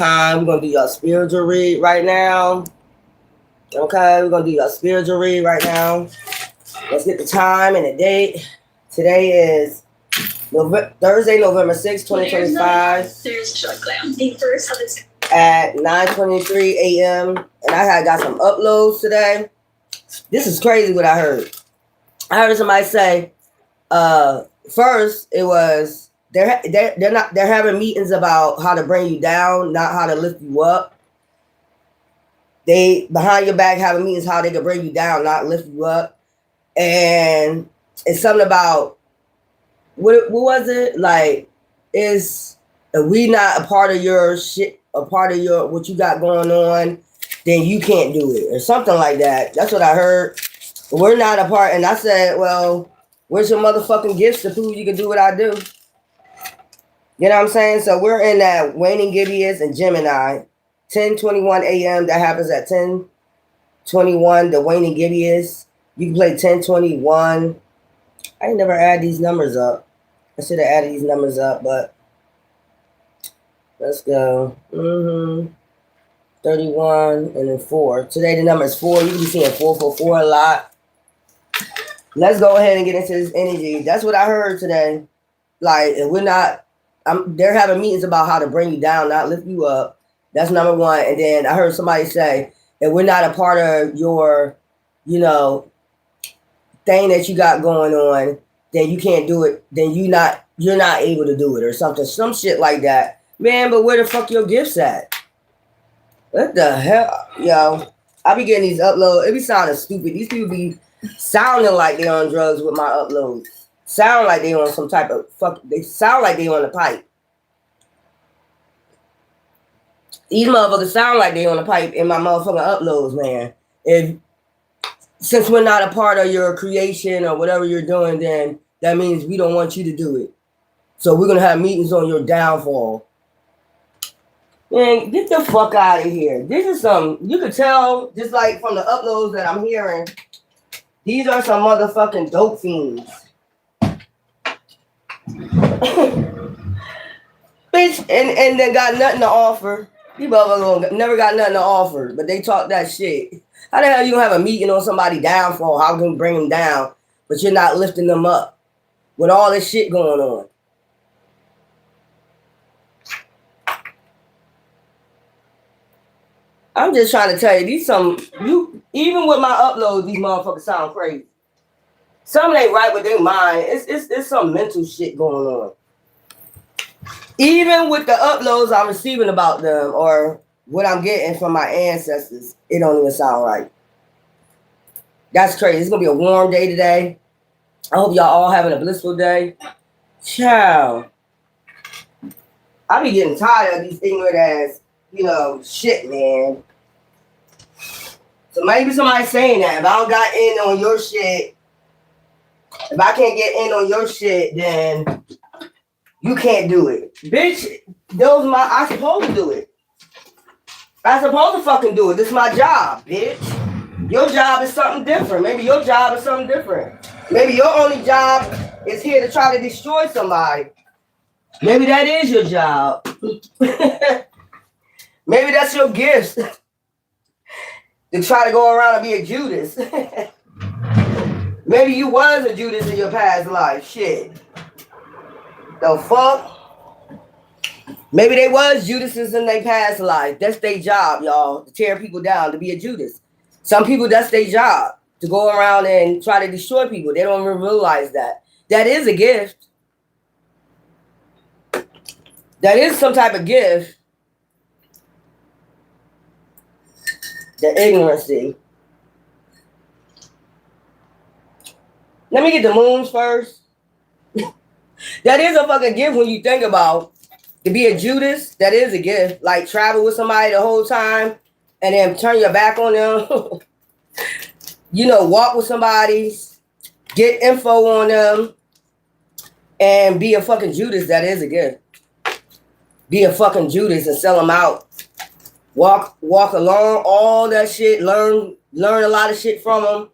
Time. We're gonna do your spiritual read right now. Okay, we're gonna do your spiritual read right now. Let's get the time and the date. Today is Thursday, November 6th, 2025. At 9:23 a.m. And I had got some uploads today. This is crazy what I heard. I heard somebody say, first it was they're having meetings about how to bring you down, not how to lift you up. They behind your back having meetings how they can bring you down, not lift you up. And it's something about what was it? Like, is we not a part of your shit, a part of your what you got going on, then you can't do it. Or something like that. That's what I heard. We're not a part, and I said, well, where's your motherfucking gifts to prove you can do what I do? You know what I'm saying? So we're in that waning Gibeus and Gemini. 10:21 a.m. That happens at 10:21. The waning Gibeus. You can play 10:21. I ain't never add these numbers up. I should have added these numbers up, but let's go. 31 and then 4. Today the number is 4. You can be seeing 444 a lot. Let's go ahead and get into this energy. That's what I heard today. Like, if we're not, they're having meetings about how to bring you down, not lift you up. That's number one. And then I heard somebody say, if we're not a part of your, thing that you got going on, then you can't do it. Then you're not able to do it or something. Some shit like that. Man, but where the fuck your gifts at? What the hell? Yo, I be getting these uploads. It be sounding stupid. These people be sounding like they on drugs with my uploads. Sound like they on some type of fuck. They sound like they on the pipe. These motherfuckers sound like they on the pipe in my motherfucking uploads, man. Since we're not a part of your creation or whatever you're doing, then that means we don't want you to do it. So we're gonna have meetings on your downfall. Man, get the fuck out of here. This is some, you could tell, just like from the uploads that I'm hearing, these are some motherfucking dope fiends. Bitch, and they got nothing to offer. You motherfuckers never got nothing to offer, but they talk that shit. How the hell you gonna have a meeting on somebody's downfall? How can you bring them down, but you're not lifting them up with all this shit going on? I'm just trying to tell you, even with my uploads, these motherfuckers sound crazy. Something ain't right with their mind. It's some mental shit going on. Even with the uploads I'm receiving about them or what I'm getting from my ancestors, it don't even sound right. That's crazy. It's gonna be a warm day today. I hope y'all all having a blissful day. Ciao. I be getting tired of these ignorant ass, shit, man. So maybe somebody's saying that if I don't got in on your shit, if I can't get in on your shit, then you can't do it. Bitch, I supposed to do it. I supposed to fucking do it. This is my job, bitch. Your job is something different. Maybe your job is something different. Maybe your only job is here to try to destroy somebody. Maybe that is your job. Maybe that's your gift. To try to go around and be a Judas. Maybe you was a Judas in your past life. Shit. The fuck? Maybe they was Judases in their past life. That's their job, y'all. To tear people down, to be a Judas. Some people, that's their job. To go around and try to destroy people. They don't even realize that. That is a gift. That is some type of gift. The ignorancy. Let me get the moons first. That is a fucking gift when you think about to be a Judas. That is a gift. Like travel with somebody the whole time and then turn your back on them. Walk with somebody, get info on them, and be a fucking Judas. That is a gift. Be a fucking Judas and sell them out. Walk along, all that shit, learn a lot of shit from them.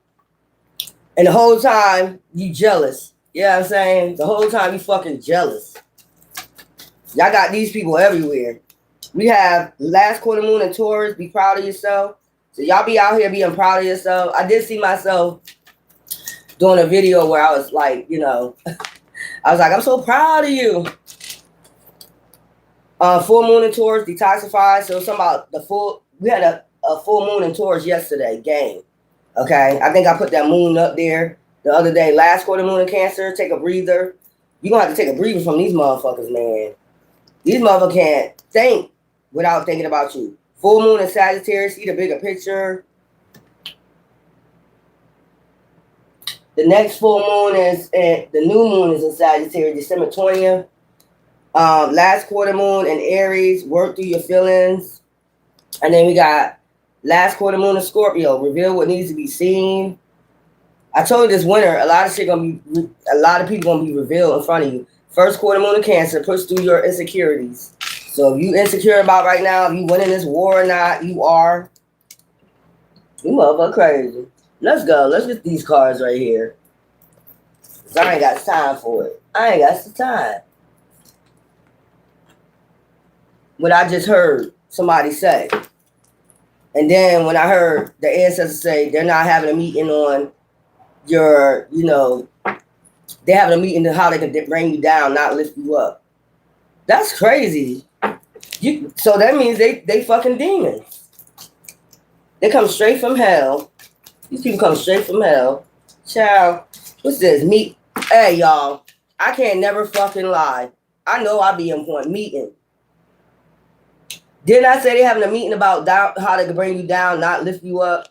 And the whole time, you jealous. You know what I'm saying? The whole time, you fucking jealous. Y'all got these people everywhere. We have last quarter moon in Taurus. Be proud of yourself. So y'all be out here being proud of yourself. I did see myself doing a video where I was like, you know, I was like, I'm so proud of you. Full moon in Taurus, detoxify. So something about the full. We had a full moon in Taurus yesterday. Game. Okay, I think I put that moon up there the other day. Last quarter moon in Cancer. Take a breather. You gonna have to take a breather from these motherfuckers, man. These motherfuckers can't think without thinking about you. Full moon in Sagittarius. See the bigger picture. The next full moon is the new moon is in Sagittarius, December 20th. Last quarter moon in Aries, work through your feelings. And then we got last quarter moon in Scorpio, reveal what needs to be seen. I told you this winter, a lot of people gonna be revealed in front of you. First quarter moon in Cancer, push through your insecurities. So if you insecure about right now, if you winning this war or not, you are. You motherfucker crazy. Let's go. Let's get these cards right here. Cause I ain't got time for it. I ain't got the time. What I just heard somebody say. And then when I heard the ancestors say they're not having a meeting on your, you know, they're having a meeting on how they can bring you down, not lift you up. That's crazy. So that means they fucking demons. They come straight from hell. These people come straight from hell. Child, what's this? Hey, y'all. I can't never fucking lie. I know I be in point. Meeting. Didn't I say they having a meeting about how they can bring you down, not lift you up?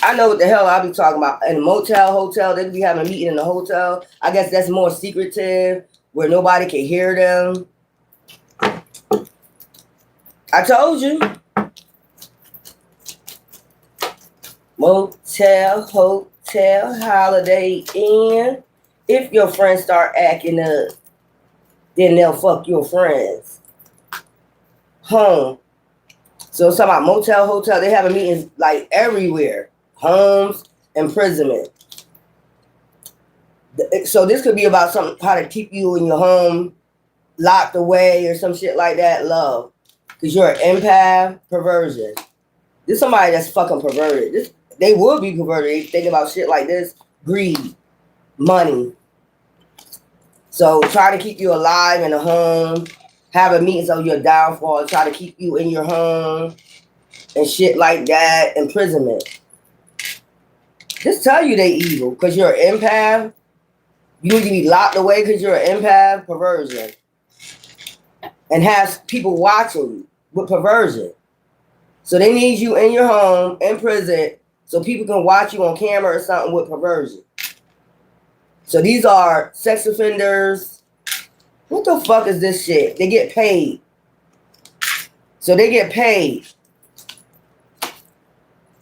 I know what the hell I be talking about. In a motel, hotel, they could be having a meeting in the hotel. I guess that's more secretive, where nobody can hear them. I told you. Motel, hotel, Holiday Inn. If your friends start acting up, then they'll fuck your friends. Home. So it's about motel, hotel. They have meetings like everywhere. Homes, imprisonment. So this could be about something, how to keep you in your home locked away or some shit like that. Love. Because you're an empath, perversion. This is somebody that's fucking perverted. They will be perverted. They think about shit like this. Greed. Money. So try to keep you alive in a home. Have a meetings of your downfall. Try to keep you in your home. And shit like that. Imprisonment. Just tell you they evil. Because you're an empath. You need to be locked away because you're an empath. Perversion. And have people watching you with perversion. So they need you in your home, in prison, so people can watch you on camera or something with perversion. So these are sex offenders. What the fuck is this shit? They get paid. So they get paid.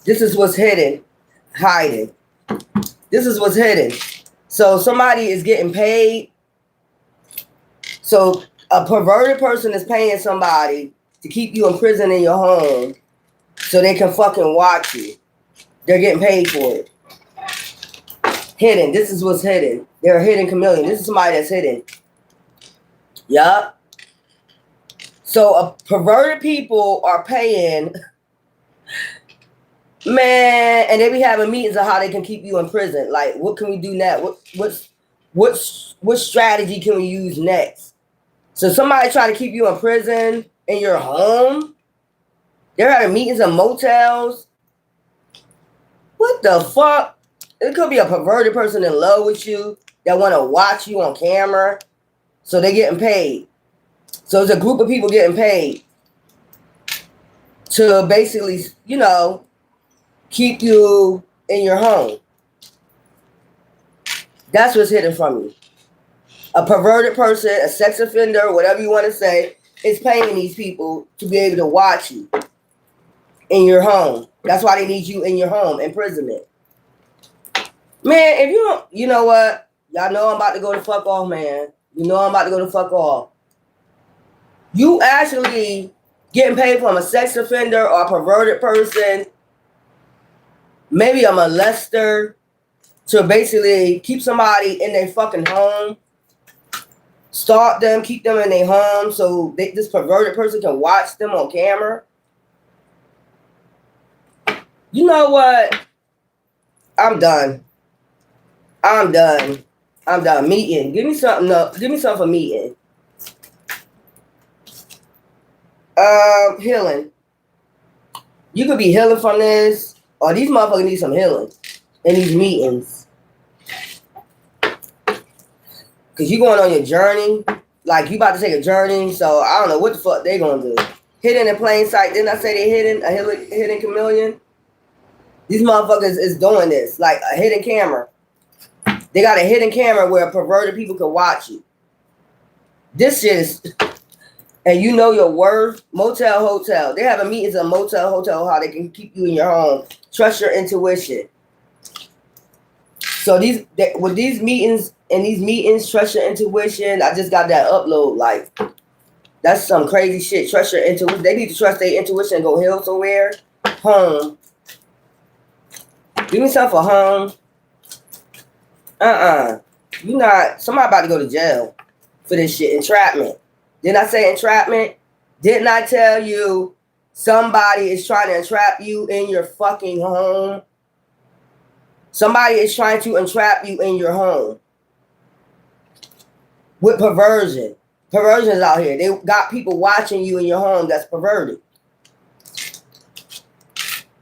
This is what's hidden. Hiding. This is what's hidden. So somebody is getting paid. So a perverted person is paying somebody to keep you in prison in your home so they can fucking watch you. They're getting paid for it. Hidden. This is what's hidden. They're a hidden chameleon. This is somebody that's hidden. Yup. So perverted people are paying, man, and they be having meetings of how they can keep you in prison. Like, what can we do now? What strategy can we use next? So somebody trying to keep you in prison in your home. They're having meetings in motels. What the fuck? It could be a perverted person in love with you that want to watch you on camera. So they're getting paid. So it's a group of people getting paid to basically, you know, keep you in your home. That's what's hidden from you. A perverted person, a sex offender, whatever you want to say, is paying these people to be able to watch you in your home. That's why they need you in your home, imprisonment. Man, if you don't, you know what? Y'all know I'm about to go to fuck off, man. You know I'm about to go to fuck off. You actually getting paid from a sex offender or a perverted person, maybe a molester, to basically keep somebody in their fucking home. stalk them, keep them in their home so this perverted person can watch them on camera. You know what? I'm done. I'm done. I'm done. Meeting. Give me something up. Give me something for meeting. Healing. You could be healing from this, or these motherfuckers need some healing in these meetings. Cause you going on your journey, like you about to take a journey, so I don't know what the fuck they gonna do. Hidden in plain sight. Didn't I say they hidden? A hidden chameleon? These motherfuckers is doing this, like a hidden camera. They got a hidden camera where perverted people can watch you. This shit is, and you know your worth. Motel, hotel. They have a meetings at motel, hotel, how they can keep you in your home. Trust your intuition. So with these meetings, trust your intuition. I just got that upload. Like, that's some crazy shit. Trust your intuition. They need to trust their intuition and go heal somewhere. Home. Give me something for home. You not, somebody about to go to jail for this shit. Entrapment. Didn't I say entrapment? Didn't I tell you somebody is trying to entrap you in your fucking home? Somebody is trying to entrap you in your home. With perversion. Perversion's out here. They got people watching you in your home that's perverted.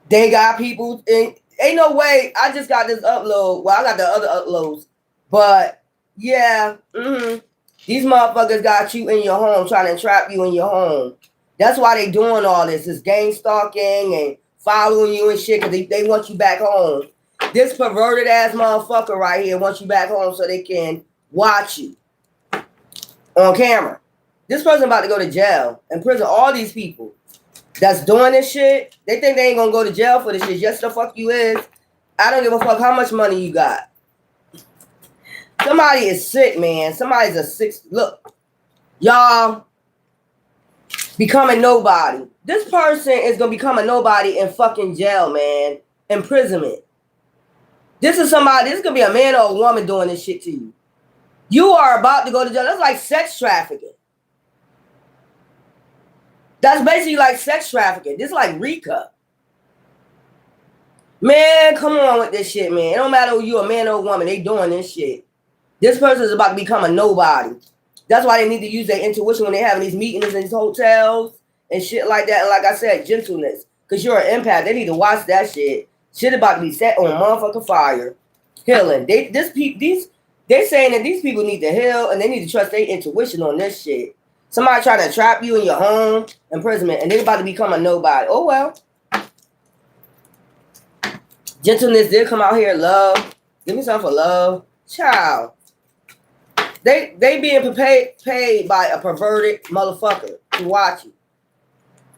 They got people in. Ain't no way. I just got this upload. Well, I got the other uploads. But, yeah. These motherfuckers got you in your home, trying to entrap you in your home. That's why they doing all this. It's gang stalking and following you and shit because they want you back home. This perverted ass motherfucker right here wants you back home so they can watch you on camera. This person about to go to jail and prison. All these people that's doing this shit, they think they ain't gonna go to jail for this shit. Yes, the fuck you is. I don't give a fuck how much money you got. Somebody is sick, man. Somebody's a sick. Look, y'all becoming nobody. This person is gonna become a nobody in fucking jail, man. Imprisonment. This is somebody. This is gonna be a man or a woman doing this shit to you. You are about to go to jail. That's like sex trafficking. That's basically like sex trafficking. This is like RICO. Man, come on with this shit, man. It don't matter if you a man or a woman. They doing this shit. This person is about to become a nobody. That's why they need to use their intuition when they having these meetings in these hotels and shit like that. And like I said, gentleness. Because you're an empath. They need to watch that shit. Shit about to be set on motherfucking fire. Healing. They saying that these people need to heal and they need to trust their intuition on this shit. Somebody trying to trap you in your home, imprisonment, and they about to become a nobody. Oh well. Gentleness did come out here. Love. Give me something for love. Child. They being paid by a perverted motherfucker to watch you.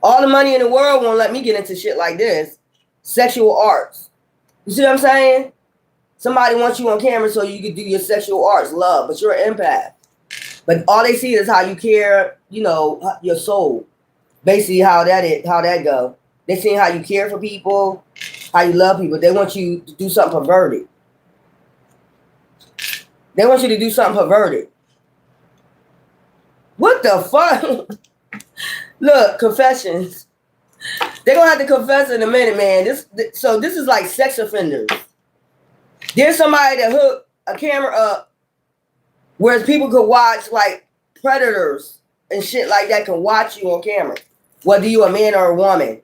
All the money in the world won't let me get into shit like this. Sexual arts. You see what I'm saying? Somebody wants you on camera so you can do your sexual arts, love, but you're an empath. But all they see is how you care, you know, your soul. Basically how that go. They see how you care for people, how you love people. They want you to do something perverted. They want you to do something perverted. What the fuck? Look, confessions. They're going to have to confess in a minute, man. This is like sex offenders. There's somebody that hooked a camera up whereas people could watch, like, predators and shit like that can watch you on camera, whether you a man or a woman.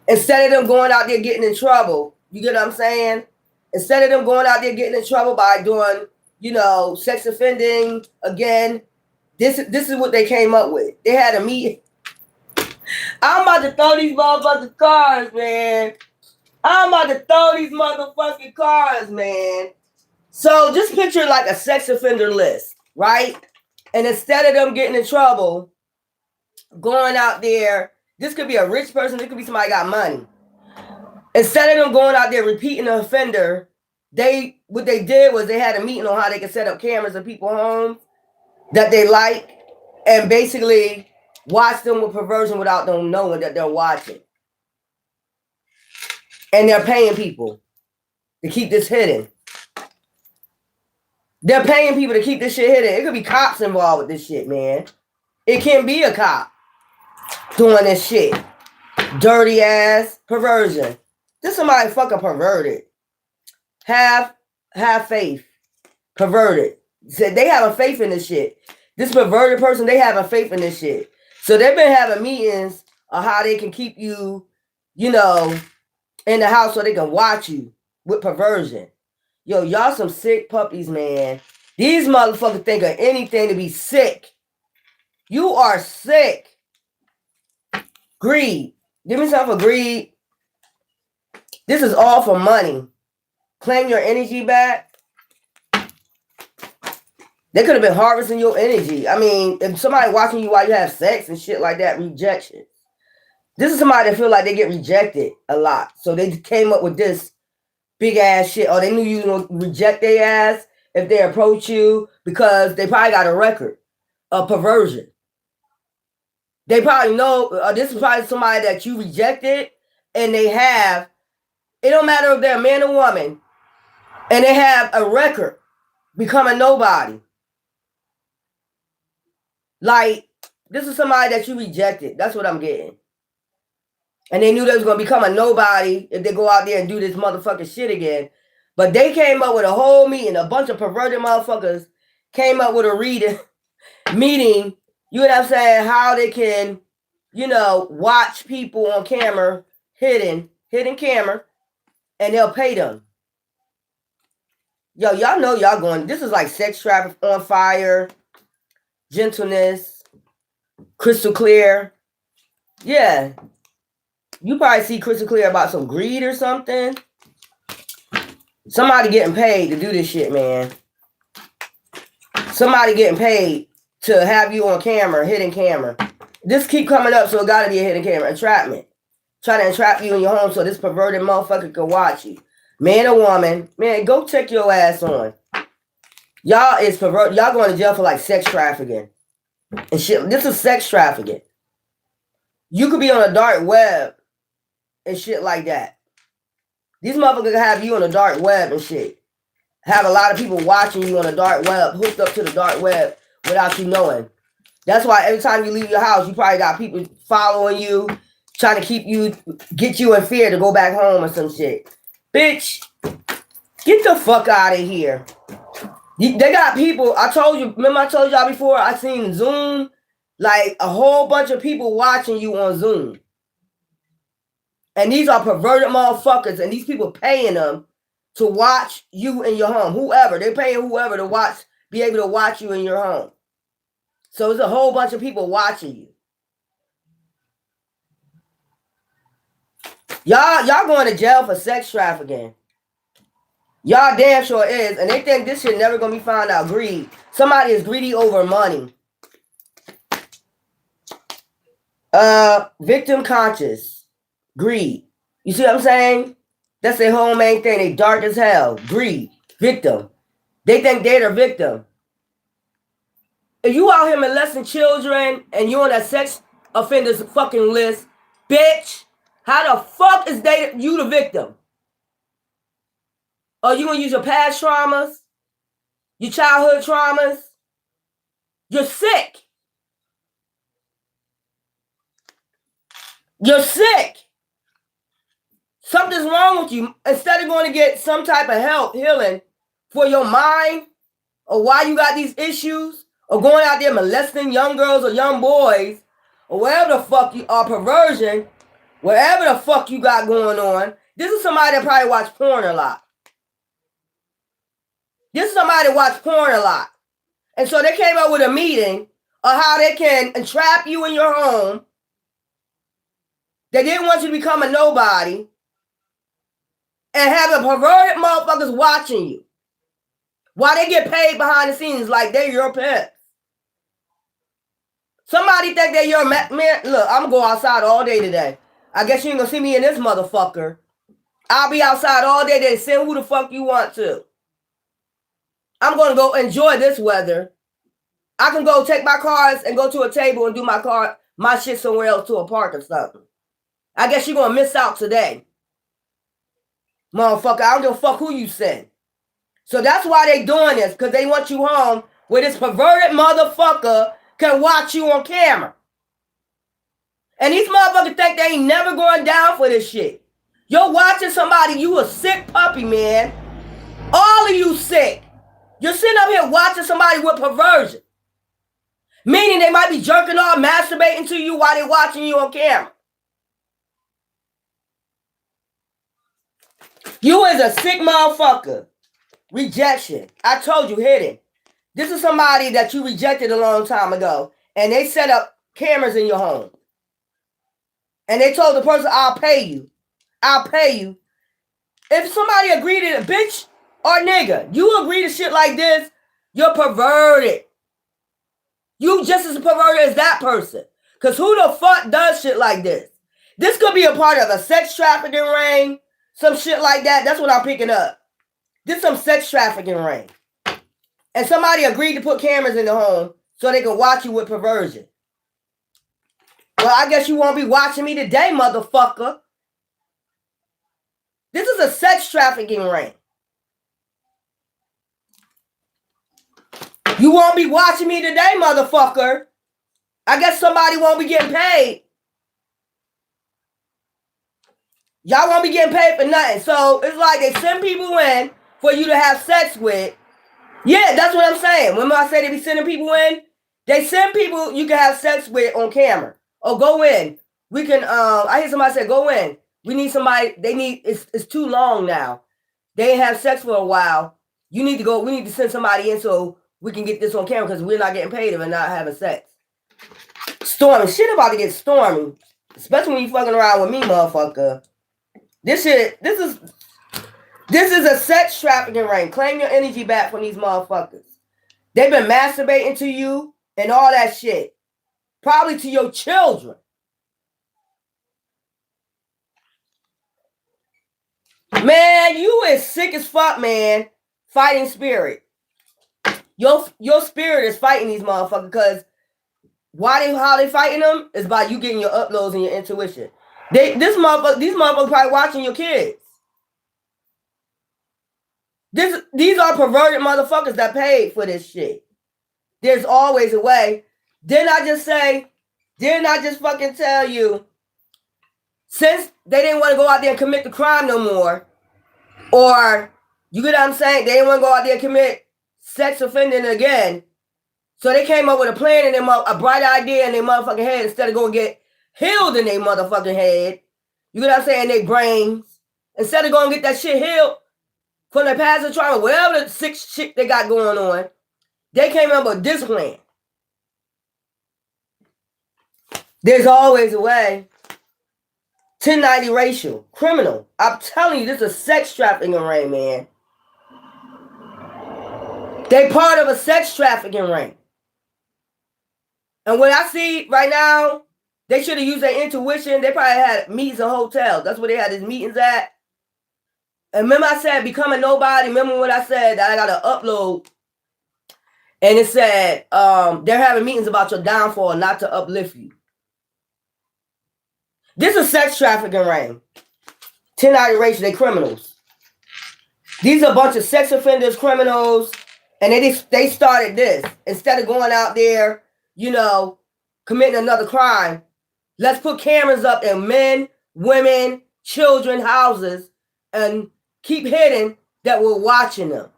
Instead of them going out there getting in trouble, you get what I'm saying? Instead of them going out there getting in trouble by doing, you know, sex offending again, this is what they came up with. They had a meeting. I'm about to throw these motherfucking cars, man. I'm about to throw these motherfucking cars, man. So just picture like a sex offender list, right? And instead of them getting in trouble, going out there, this could be a rich person, this could be somebody got money. Instead of them going out there repeating the offender, what they did was they had a meeting on how they could set up cameras in people's homes that they like and basically watch them with perversion without them knowing that they're watching. And they're paying people to keep this hidden. They're paying people to keep this shit hidden. It could be cops involved with this shit, man. It can be a cop doing this shit. Dirty ass perversion. This somebody fucking perverted. Have faith. Perverted. Said they have a faith in this shit. This perverted person, they have a faith in this shit. So they've been having meetings on how they can keep you, you know, in the house so they can watch you with perversion. Yo, y'all some sick puppies, man. These motherfuckers think of anything to be sick. You are sick. Greed. Give me something for greed. This is all for money. Claim your energy back. They could have been harvesting your energy. I mean, if somebody watching you while you have sex and shit like that, rejection. This is somebody that feel like they get rejected a lot. So they came up with this big ass shit. Or they knew you were going to reject their ass if they approach you because they probably got a record of perversion. They probably know this is probably somebody that you rejected and they have, it don't matter if they're a man or woman, and they have a record becoming nobody. Like, this is somebody that you rejected. That's what I'm getting. And they knew they was going to become a nobody if they go out there and do this motherfucking shit again. But they came up with a whole meeting. A bunch of perverted motherfuckers came up with a meeting, you know what I'm saying, how they can, you know, watch people on camera, hidden camera, and they'll pay them. Yo, y'all know y'all going, this is like sex trafficking on fire, gentleness, crystal clear. Yeah. You probably see crystal clear about some greed or something. Somebody getting paid to do this shit, man. Somebody getting paid to have you on camera, hidden camera. This keep coming up, so it gotta be a hidden camera. Entrapment. Try to entrap you in your home so this perverted motherfucker can watch you. Man or woman, man, go check your ass on. Y'all is pervert. Y'all going to jail for like sex trafficking and shit. This is sex trafficking. You could be on a dark web and shit like that. These motherfuckers have you on the dark web and shit. Have a lot of people watching you on the dark web, hooked up to the dark web without you knowing. That's why every time you leave your house, you probably got people following you, trying to keep you, get you in fear to go back home or some shit. Bitch, get the fuck out of here. They got people, I told you, remember I told y'all before, I seen Zoom, like a whole bunch of people watching you on Zoom. And these are perverted motherfuckers, and these people paying them to watch you in your home. Whoever, they're paying whoever to watch, be able to watch you in your home. So there's a whole bunch of people watching you. Y'all going to jail for sex trafficking. Y'all damn sure is. And they think this shit never gonna be found out. Greed. Somebody is greedy over money. Victim conscious. Greed. You see what I'm saying? That's their whole main thing. They dark as hell. Greed. Victim. They think they're the victim. If you out here molesting children and you on that sex offenders fucking list, bitch, how the fuck is you the victim? Are you gonna use your past traumas? Your childhood traumas? You're sick. You're sick. Something's wrong with you. Instead of going to get some type of help, healing for your mind, or why you got these issues, or going out there molesting young girls or young boys, or whatever the fuck you are, perversion, whatever the fuck you got going on. This is somebody that probably watch porn a lot. This is somebody that watch porn a lot. And so they came up with a meeting of how they can entrap you in your home. They didn't want you to become a nobody. And have the perverted motherfuckers watching you. While they get paid behind the scenes like they're your pets. Somebody think they're your man. Look, I'm going to go outside all day today. I guess you ain't going to see me in this motherfucker. I'll be outside all day today. Send who the fuck you want to. I'm going to go enjoy this weather. I can go take my cars and go to a table and do my shit somewhere else, to a park or something. I guess you're going to miss out today. Motherfucker, I don't give a fuck who you send. So that's why they doing this, because they want you home where this perverted motherfucker can watch you on camera. And these motherfuckers think they ain't never going down for this shit. You're watching somebody, you a sick puppy, man. All of you sick. You're sitting up here watching somebody with perversion. Meaning they might be jerking off, masturbating to you while they're watching you on camera. You is a sick motherfucker. Rejection. I told you, hidden. This is somebody that you rejected a long time ago. And they set up cameras in your home. And they told the person, I'll pay you. I'll pay you. If somebody agreed to it, bitch or nigga, you agree to shit like this, you're perverted. You just as perverted as that person. Because who the fuck does shit like this? This could be a part of a sex trafficking ring, some shit like that. That's what I'm picking up. This is some sex trafficking ring. And somebody agreed to put cameras in the home so they can watch you with perversion. Well, I guess you won't be watching me today, motherfucker. This is a sex trafficking ring. You won't be watching me today, motherfucker. I guess somebody won't be getting paid. Y'all won't be getting paid for nothing. So it's like they send people in for you to have sex with. Yeah, that's what I'm saying. Remember I said they be sending people in? They send people you can have sex with on camera. Oh, go in. We can, I hear somebody say, go in. We need somebody, it's too long now. They ain't have sex for a while. You need to go, we need to send somebody in so we can get this on camera because we're not getting paid if we're not having sex. Stormy. Shit about to get stormy. Especially when you fucking around with me, motherfucker. This is a sex trafficking ring. Claim your energy back from these motherfuckers. They've been masturbating to you and all that shit. Probably to your children. Man, you is sick as fuck, man. Fighting spirit. Your spirit is fighting these motherfuckers because how they fighting them is by you getting your uploads and your intuition. These motherfuckers probably watching your kids. These are perverted motherfuckers that paid for this shit. There's always a way. Didn't I just fucking tell you, since they didn't want to go out there and commit the crime no more, or, you get what I'm saying? They didn't want to go out there and commit sex offending again. So they came up with a plan and a bright idea in their motherfucking head instead of going to get healed in their motherfucking head. You get what I'm saying? Their brains. Instead of going to get that shit healed from their past and trauma, whatever the sick shit they got going on, they came up with this plan. There's always a way. 1090 racial. Criminal. I'm telling you, this is a sex trafficking ring, man. They part of a sex trafficking ring. And what I see right now, they should have used their intuition. They probably had meetings in hotels. That's where they had these meetings at. And remember I said, become a nobody. Remember what I said, that I got to upload. And it said, they're having meetings about your downfall, not to uplift you. This is sex trafficking ring. 1090 racial, they criminals. These are a bunch of sex offenders, criminals. And they started this. Instead of going out there, committing another crime, let's put cameras up in men, women, children, houses, and keep hidden that we're watching them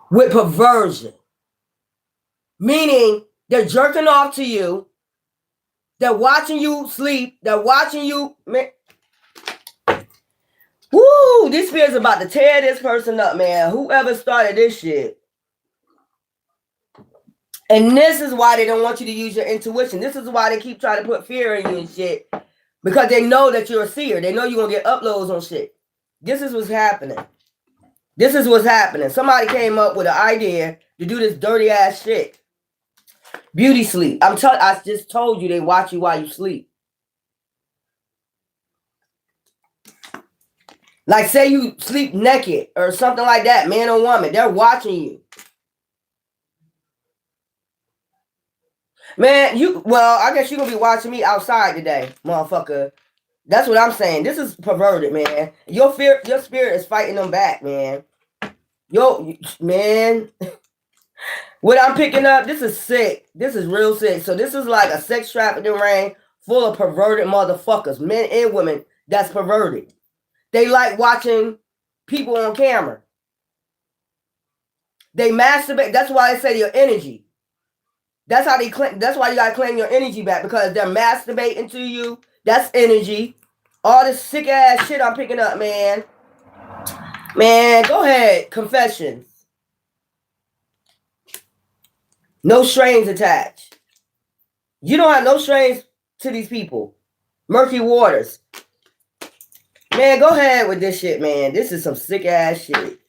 with perversion. Meaning they're jerking off to you. They're watching you sleep. They're watching you. Woo! This feels about to tear this person up, man. Whoever started this shit. And this is why they don't want you to use your intuition. This is why they keep trying to put fear in you and shit. Because they know that you're a seer. They know you're going to get uploads on shit. This is what's happening. This is what's happening. Somebody came up with an idea to do this dirty ass shit. Beauty sleep. I just told you they watch you while you sleep. Like say you sleep naked or something like that, man or woman. They're watching you. Man, I guess you're going to be watching me outside today, motherfucker. That's what I'm saying. This is perverted, man. Your spirit is fighting them back, man. Yo, man, what I'm picking up, this is sick. This is real sick. So this is like a sex trafficking ring full of perverted motherfuckers, men and women that's perverted. They like watching people on camera. They masturbate. That's why I say your energy. That's how they claim. That's why you gotta claim your energy back, because they're masturbating to you. That's energy. All this sick ass shit I'm picking up, man. Man, go ahead. Confessions. No strings attached. You don't have no strings to these people. Murky waters. Man, go ahead with this shit, man. This is some sick ass shit.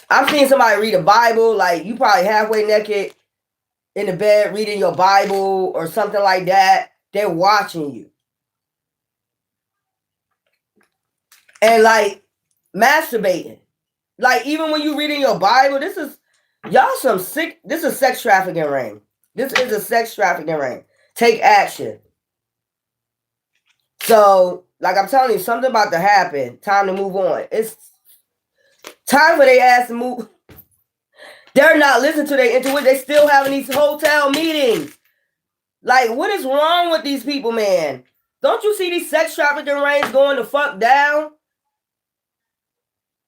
I've seen somebody read a Bible, like you probably halfway naked in the bed reading your Bible or something like that. They're watching you. And like masturbating. Like even when you reading your Bible, this is y'all some sick. This is sex trafficking ring. This is a sex trafficking ring. Take action. So, like I'm telling you, something about to happen. Time to move on. It's time for their ass to move. They're not listening to their intuition. They still having these hotel meetings. Like, what is wrong with these people, man? Don't you see these sex trafficking rings going the fuck down?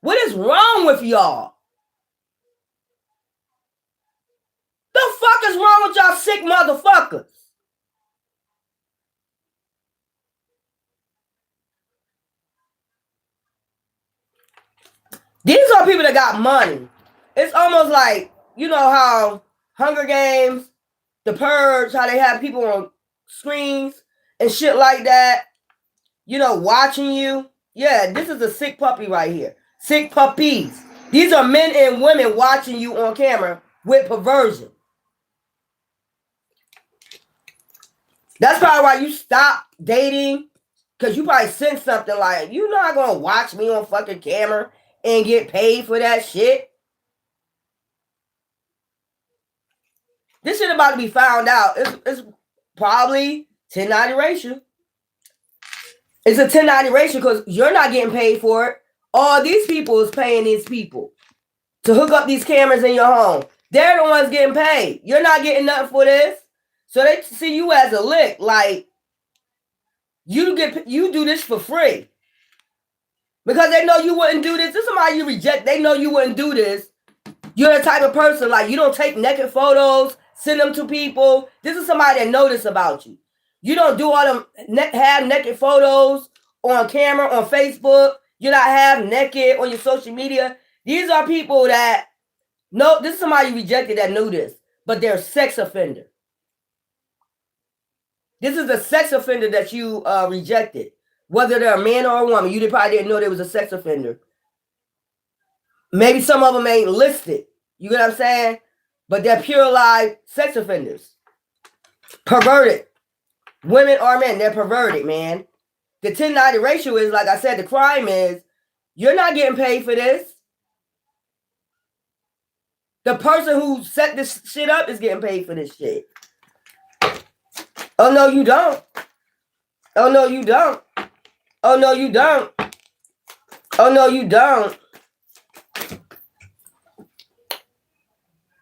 What is wrong with y'all? The fuck is wrong with y'all sick motherfuckers? These are people that got money. It's almost like, you know how Hunger Games, The Purge, how they have people on screens and shit like that, you know, watching you. Yeah, this is a sick puppy right here. Sick puppies. These are men and women watching you on camera with perversion. That's probably why you stop dating, because you probably sent something like, you're not going to watch me on fucking camera and get paid for that shit. This shit about to be found out. It's probably 1090 ratio. It's a 1090 ratio because you're not getting paid for it. All these people is paying these people to hook up these cameras in your home. They're the ones getting paid. You're not getting nothing for this. So they see you as a lick. Like, you do this for free. Because they know you wouldn't do this. This is somebody you reject. They know you wouldn't do this. You're the type of person, like, you don't take naked photos, send them to people. This is somebody that notice about you. You don't do all them have naked photos on camera, on Facebook. You're not half naked on your social media. These are people that know, this is somebody you rejected that knew this, but they're a sex offender. This is a sex offender that you rejected. Whether they're a man or a woman, you probably didn't know they was a sex offender. Maybe some of them ain't listed. You get what I'm saying? But they're pure live sex offenders. Perverted. Women or men, they're perverted, man. The 1090 ratio is, like I said, the crime is, you're not getting paid for this. The person who set this shit up is getting paid for this shit. Oh, no, you don't. Oh, no, you don't. Oh, no, you don't. Oh, no, you don't.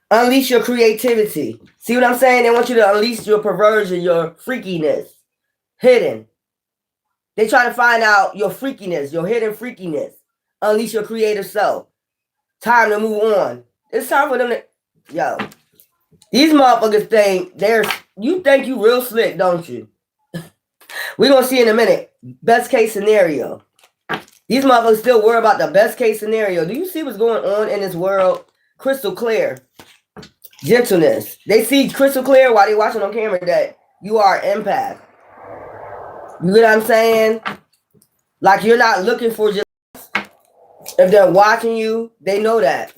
Unleash your creativity. See what I'm saying? They want you to unleash your perversion, your freakiness. Hidden. They try to find out your freakiness, your hidden freakiness. Unleash your creative self. Time to move on. It's time for them to... Yo. These motherfuckers think you think you real slick, don't you? We're going to see in a minute. Best case scenario. These motherfuckers still worry about the best case scenario. Do you see what's going on in this world? Crystal clear. Gentleness. They see crystal clear while they're watching on camera that you are an empath. You get what I'm saying? Like, you're not looking for just... If they're watching you, they know that.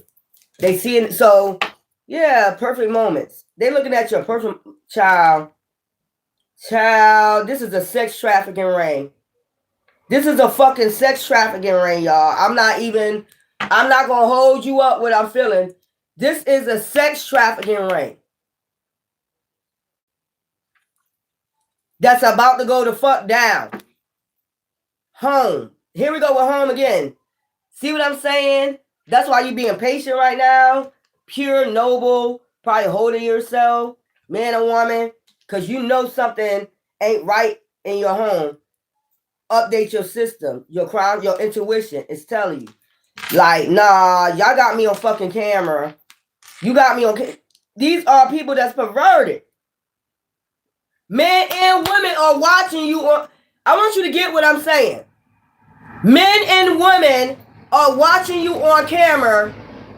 They see it. So, yeah, perfect moments. They're looking at your perfect child. This is a sex trafficking ring. This is a fucking sex trafficking ring, y'all. I'm not going to hold you up what I'm feeling. This is a sex trafficking ring. That's about to go the fuck down. Home. Here we go with home again. See what I'm saying? That's why you being patient right now. Pure, noble, probably holding yourself, man or woman, because you know something ain't right in your home. Update your system, your crime, your intuition is telling you. Like, nah, y'all got me on fucking camera. You got me on These are people that's perverted. Men and women are watching you on. I want you to get what I'm saying. Men and women are watching you on camera.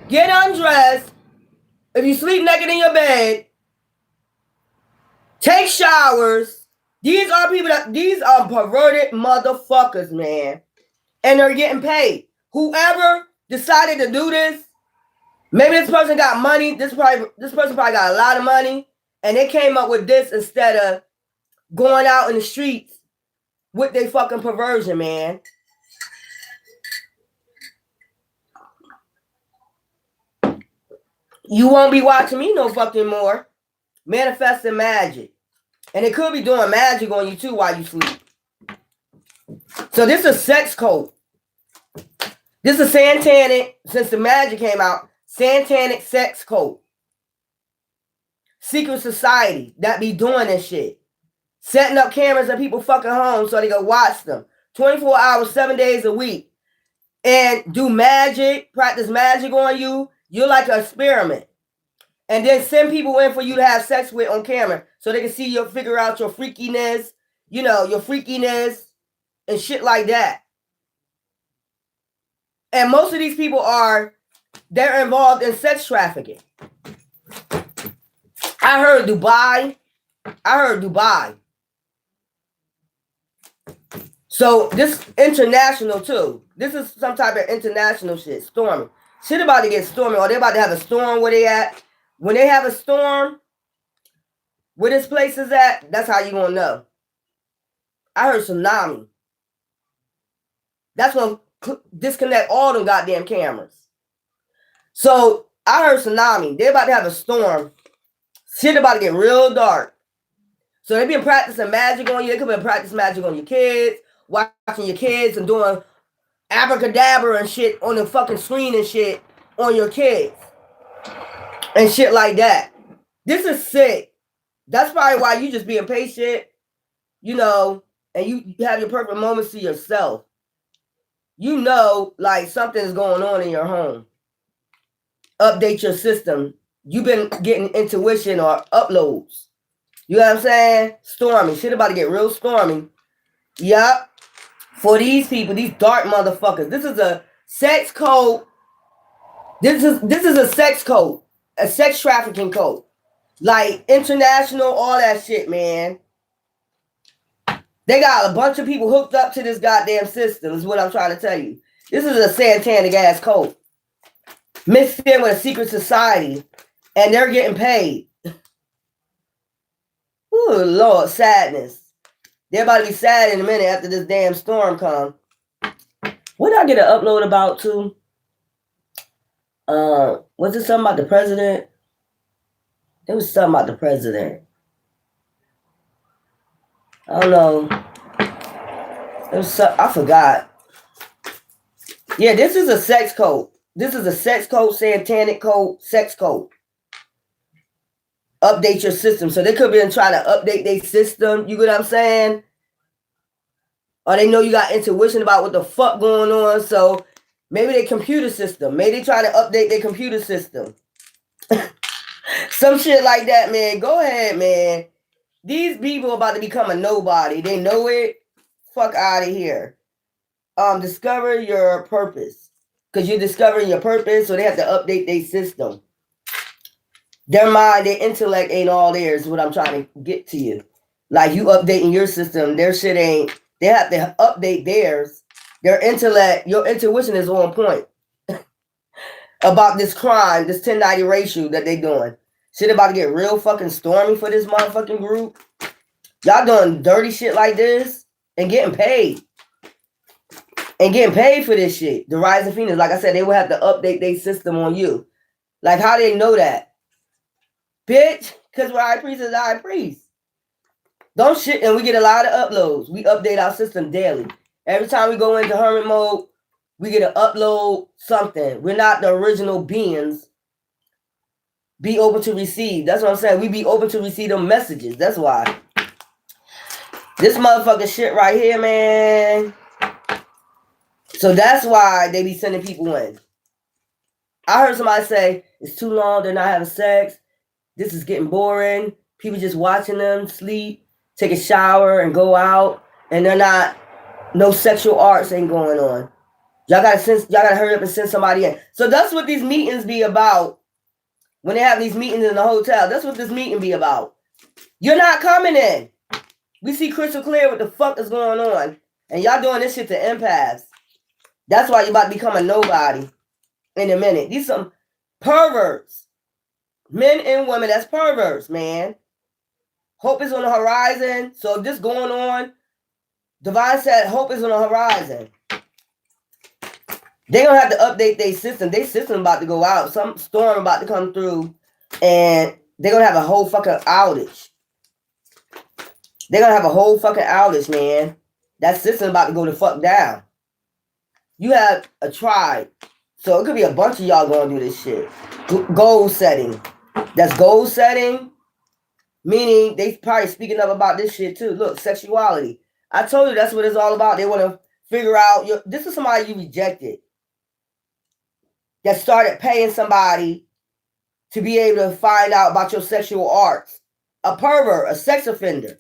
Get undressed. If you sleep naked in your bed, take showers. These are perverted motherfuckers, man. And they're getting paid. Whoever decided to do this, maybe this person got money. This person probably got a lot of money. And they came up with this instead of going out in the streets with their fucking perversion, man. You won't be watching me no fucking more. Manifesting magic. And it could be doing magic on you too while you sleep. So this is a sex cult. This is satanic, since the magic came out, satanic sex cult. Secret society that be doing this shit. Setting up cameras at people fucking homes so they can watch them. 24 hours, 7 days a week. And do magic, practice magic on you. You're like an experiment. And then send people in for you to have sex with on camera so they can see you, figure out your freakiness, your freakiness and shit like that. And most of these people they're involved in sex trafficking. I heard Dubai. So this international too. This is some type of international shit. Storming. Shit about to get stormy. Or they about to have a storm where they at. When they have a storm, where this place is at, that's how you gonna know. I heard tsunami. That's gonna disconnect all them goddamn cameras. So I heard tsunami. They're about to have a storm. Shit about to get real dark. So they've been practicing magic on you. They could be practicing magic on your kids, watching your kids and doing abracadabra and shit on the fucking screen and shit on your kids. And shit like that. This is sick. That's probably why you just being patient, and you have your perfect moments to yourself. Like something's going on in your home. Update your system. You've been getting intuition or uploads. You know what I'm saying? Stormy. Shit about to get real stormy. Yup. For these people, these dark motherfuckers. This is a sex code. This is a sex code. A sex trafficking code. Like international, all that shit, man. They got a bunch of people hooked up to this goddamn system, is what I'm trying to tell you. This is a satanic ass code. Mixed in with a secret society. And they're getting paid. Ooh, Lord, sadness. They're about to be sad in a minute after this damn storm comes. What did I get an upload about too? Was it something about the president? It was something about the president. I don't know. It was I forgot. Yeah, this is a sex code. This is a sex code, satanic code, sex code. Update your system. So they could be trying to update their system. You get what I'm saying? Or they know you got intuition about what the fuck going on. So maybe their computer system. Maybe they trying to update their computer system. Some shit like that, man. Go ahead, man. These people about to become a nobody. They know it. Fuck out of here. Discover your purpose. Because you're discovering your purpose, so they have to update their system. Their mind, their intellect ain't all theirs, is what I'm trying to get to you. Like you updating your system, their shit ain't. They have to update theirs. Their intellect, your intuition is on point. About this crime, this 1090 ratio that they doing. Shit about to get real fucking stormy for this motherfucking group. Y'all doing dirty shit like this and getting paid. And getting paid for this shit. The Rising Phoenix, like I said, they will have to update their system on you. Like how they know that? Bitch, because we're high priest is high priest. Don't shit, and we get a lot of uploads. We update our system daily. Every time we go into hermit mode, We get to upload something. We're not the original beings. Be open to receive. That's what I'm saying. We be open to receive them messages. That's why. This motherfucking shit right here, man. So that's why they be sending people in. I heard somebody say, it's too long, they're not having sex. This is getting boring. People just watching them sleep, take a shower, and go out. And they're not, no sexual arts ain't going on. Y'all gotta hurry up and send somebody in. So that's what these meetings be about. When they have these meetings in the hotel, that's what this meeting be about. You're not coming in. We see crystal clear what the fuck is going on. And y'all doing this shit to empaths. That's why you about to become a nobody in a minute. These some perverts. Men and women, that's perverts, man. Hope is on the horizon. So if this going on, Divine said hope is on the horizon. They're going to have to update their system. Their system about to go out. Some storm about to come through. And they're going to have a whole fucking outage. They're going to have a whole fucking outage, man. That system about to go the fuck down. You have a tribe. So it could be a bunch of y'all going to do this shit. Goal setting. That's goal setting. Meaning they probably speaking up about this shit too. Look, sexuality. I told you that's what it's all about. They want to figure out. This is somebody you rejected. That started paying somebody to be able to find out about your sexual arts. A pervert, a sex offender.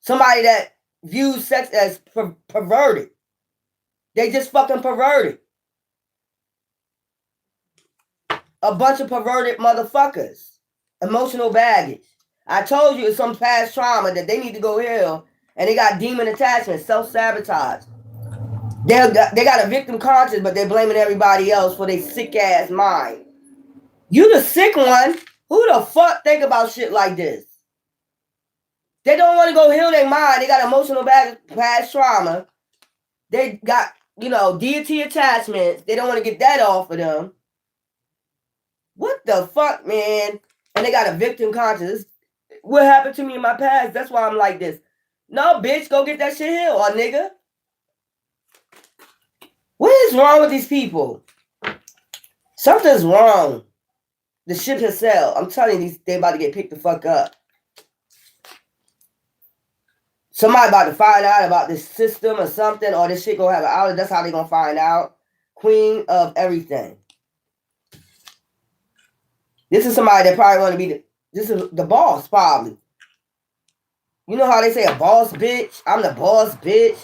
Somebody that views sex as perverted. They just fucking perverted. A bunch of perverted motherfuckers. Emotional baggage. I told you it's some past trauma that they need to go heal. And they got demon attachment, self-sabotage. They got a victim conscience, but they're blaming everybody else for their sick ass mind. You the sick one. Who the fuck think about shit like this? They don't want to go heal their mind. They got emotional past trauma. They got, deity attachments. They don't want to get that off of them. What the fuck, man? And they got a victim conscience. What happened to me in my past? That's why I'm like this. No, bitch, go get that shit healed, or nigga. What is wrong with these people? Something's wrong. The ship has sailed. I'm telling you, they about to get picked the fuck up. Somebody about to find out about this system or something, or this shit gonna have an outage. That's how they gonna find out. Queen of everything. This is somebody that probably want to be this is the boss, probably. You know how they say a boss bitch? I'm the boss bitch.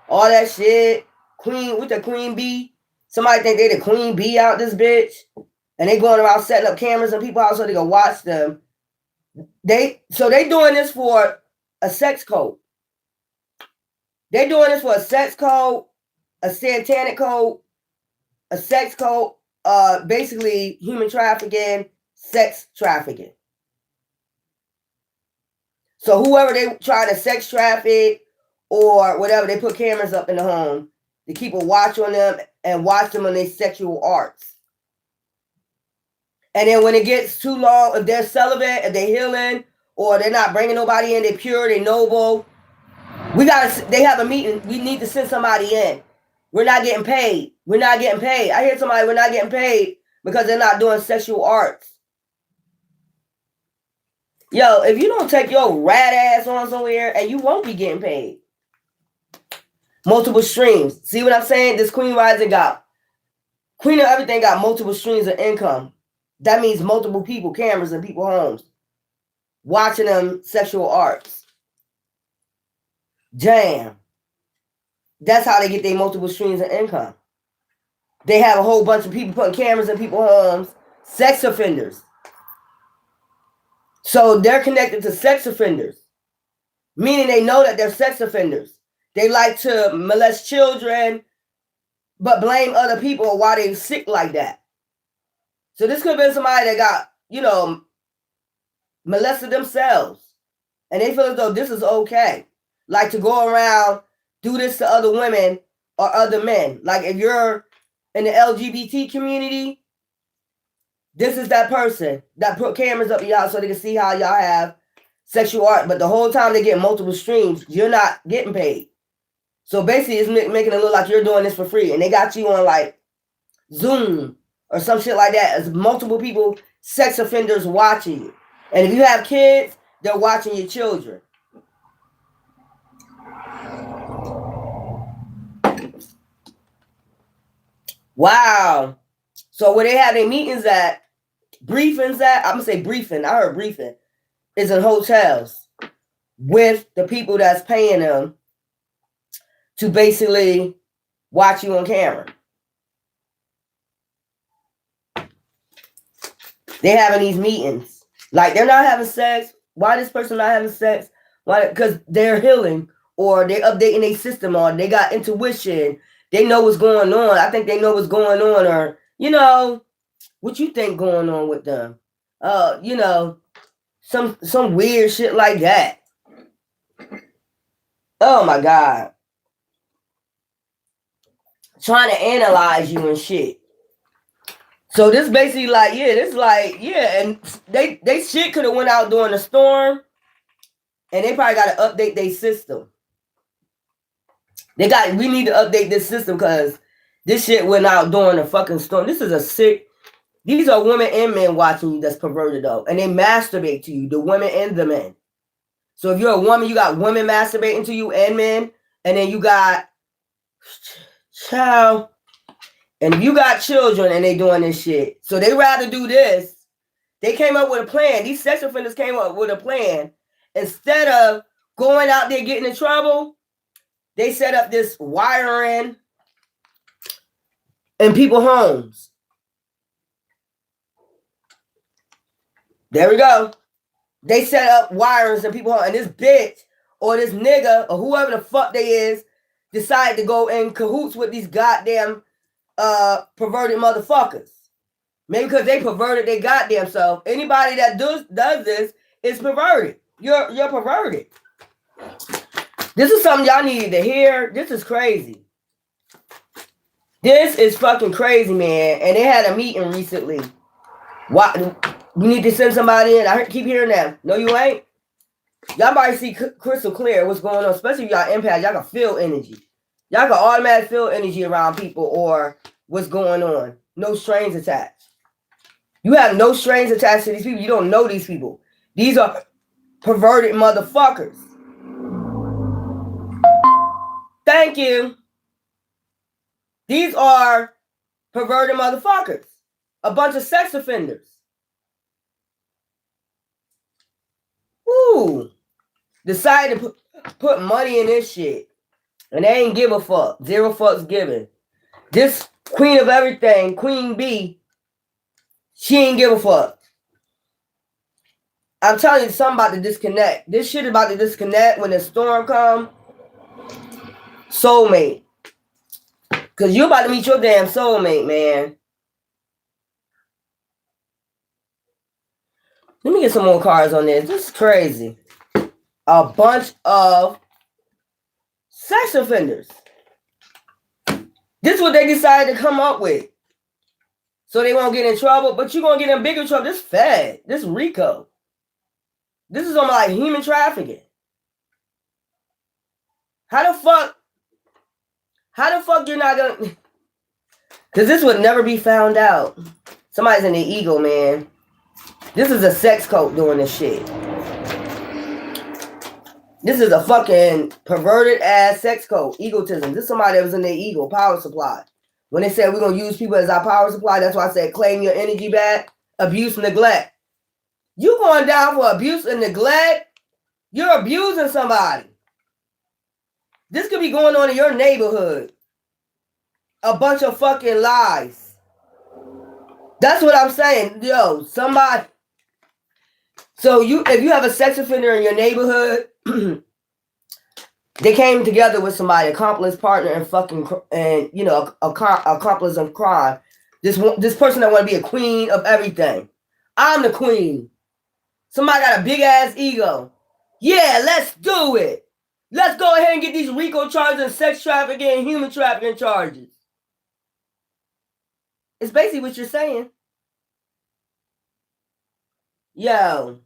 All that shit. Queen, with the queen bee. Somebody think they the queen bee out this bitch. And they going around setting up cameras in people's house so they can watch them. So they doing this for a sex code. They doing this for a sex code, a satanic code, a sex code, basically human trafficking, sex trafficking. So whoever they trying to sex traffic or whatever, they put cameras up in the home to keep a watch on them and watch them on their sexual arts. And then when it gets too long, if they're celibate, if they're healing, or they're not bringing nobody in, they're pure, they're noble, they have a meeting. We need to send somebody in. We're not getting paid. We're not getting paid. I hear somebody, we're not getting paid because they're not doing sexual arts. Yo, if you don't take your rat ass on somewhere, and you won't be getting paid. Multiple streams. See what I'm saying? This Queen Rising Queen of everything got multiple streams of income. That means multiple people, cameras in people's homes, watching them sexual arts. Damn. That's how they get their multiple streams of income. They have a whole bunch of people putting cameras in people's homes, sex offenders. So they're connected to sex offenders, meaning they know that they're sex offenders. They like to molest children, but blame other people why they're sick like that. So this could have been somebody that got, molested themselves. And they feel as though this is okay. Like to go around, do this to other women or other men. Like if you're in the LGBT community, this is that person that put cameras up y'all so they can see how y'all have sexual art. But the whole time they get multiple streams, you're not getting paid. So basically, it's making it look like you're doing this for free, and they got you on like Zoom or some shit like that. As multiple people, sex offenders watching you, and if you have kids, they're watching your children. Wow. So where they have their meetings at, briefings at, I'm gonna say briefing. I heard briefing is in hotels with the people that's paying them to basically watch you on camera. They having these meetings. Like they're not having sex. Why this person not having sex? Why? Because they're healing or they're updating their system or they got intuition. They know what's going on. I think they know what's going on, or you know, what you think going on with them. You know, some weird shit like that. Oh my God. Trying to analyze you and shit. So this basically like, yeah, this like, yeah, and they shit could have went out during the storm, and they probably got to update their system. We need to update this system because this shit went out during the fucking storm. This is a sick. These are women and men watching you that's perverted though, and they masturbate to you, the women and the men. So if you're a woman, you got women masturbating to you and men, and then you got child. And you got children and they doing this shit. So they rather do this. They came up with a plan. These sex offenders came up with a plan. Instead of going out there getting in trouble, they set up this wiring in people's homes. There we go. They set up wirings in people's homes. And this bitch or this nigga or whoever the fuck they is decided to go in cahoots with these goddamn perverted motherfuckers. Maybe because they perverted their goddamn self. Anybody that does this is perverted. You're perverted. This is something y'all needed to hear. This is crazy. This is fucking crazy, man. And they had a meeting recently. Why we need to send somebody in? I keep hearing that. No, you ain't. Y'all might see crystal clear what's going on, especially if y'all empath. Y'all can feel energy. Y'all can automatically feel energy around people or what's going on. No strings attached. You have no strings attached to these people. You don't know these people. These are perverted motherfuckers. Thank you. These are perverted motherfuckers. A bunch of sex offenders. Ooh. Decided to put money in this shit. And they ain't give a fuck. Zero fucks given. This queen of everything, Queen B, she ain't give a fuck. I'm telling you, something about to disconnect. This shit is about to disconnect when the storm come. Soulmate. Because you're about to meet your damn soulmate, man. Let me get some more cards on this. This is crazy. A bunch of sex offenders. This is what they decided to come up with. So they won't get in trouble, but you're going to get in bigger trouble. This Fed. This RICO. This is on like human trafficking. How the fuck you're not going to... Because this would never be found out. Somebody's in the ego, man. This is a sex cult doing this shit. This is a fucking perverted ass sex cult. Egotism. This is somebody that was in their ego, power supply. When they said we're going to use people as our power supply, that's why I said claim your energy back. Abuse, neglect. You going down for abuse and neglect? You're abusing somebody. This could be going on in your neighborhood. A bunch of fucking lies. That's what I'm saying. Yo, somebody. So if you have a sex offender in your neighborhood, they came together with somebody, accomplice, partner, and you know, accomplice of crime. This person that want to be a queen of everything. I'm the queen. Somebody got a big ass ego. Yeah, let's do it. Let's go ahead and get these RICO charges and sex trafficking and human trafficking charges. It's basically what you're saying. Yo.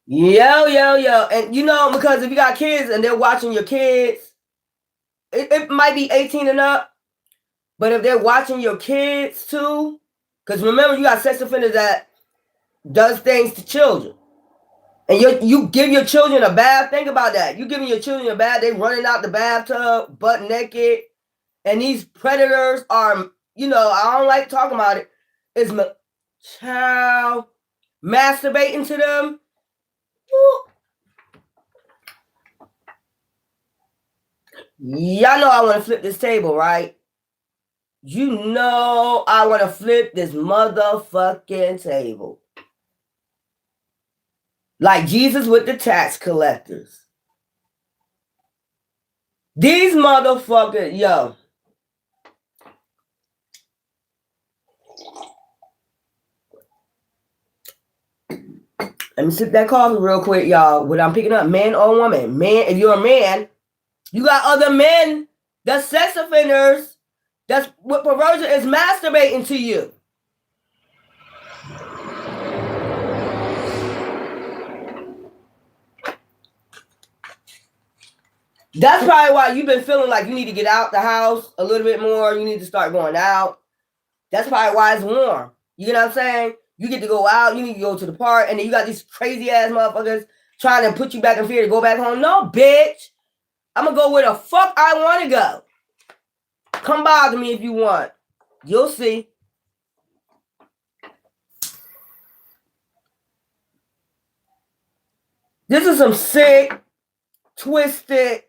And you know, because if you got kids and they're watching your kids, it might be 18 and up, but if they're watching your kids too, because remember, you got sex offenders that does things to children. And you give your children a bath. Think about that. You giving your children a bath, they running out the bathtub, butt naked. And these predators are, I don't like talking about it, is child masturbating to them. Y'all know I want to flip this table, right? You know I want to flip this motherfucking table. Like Jesus with the tax collectors. These motherfuckers, yo. Let me sip that coffee real quick, y'all. What I'm picking up, man or woman. Man, if you're a man, you got other men that's sex offenders. That's what perversion is, masturbating to you. That's probably why you've been feeling like you need to get out the house a little bit more. You need to start going out. That's probably why it's warm. You know what I'm saying? You get to go out. You need to go to the park. And then you got these crazy ass motherfuckers trying to put you back in fear to go back home. No, bitch. I'm going to go where the fuck I want to go. Come bother me if you want. You'll see. This is some sick, twisted.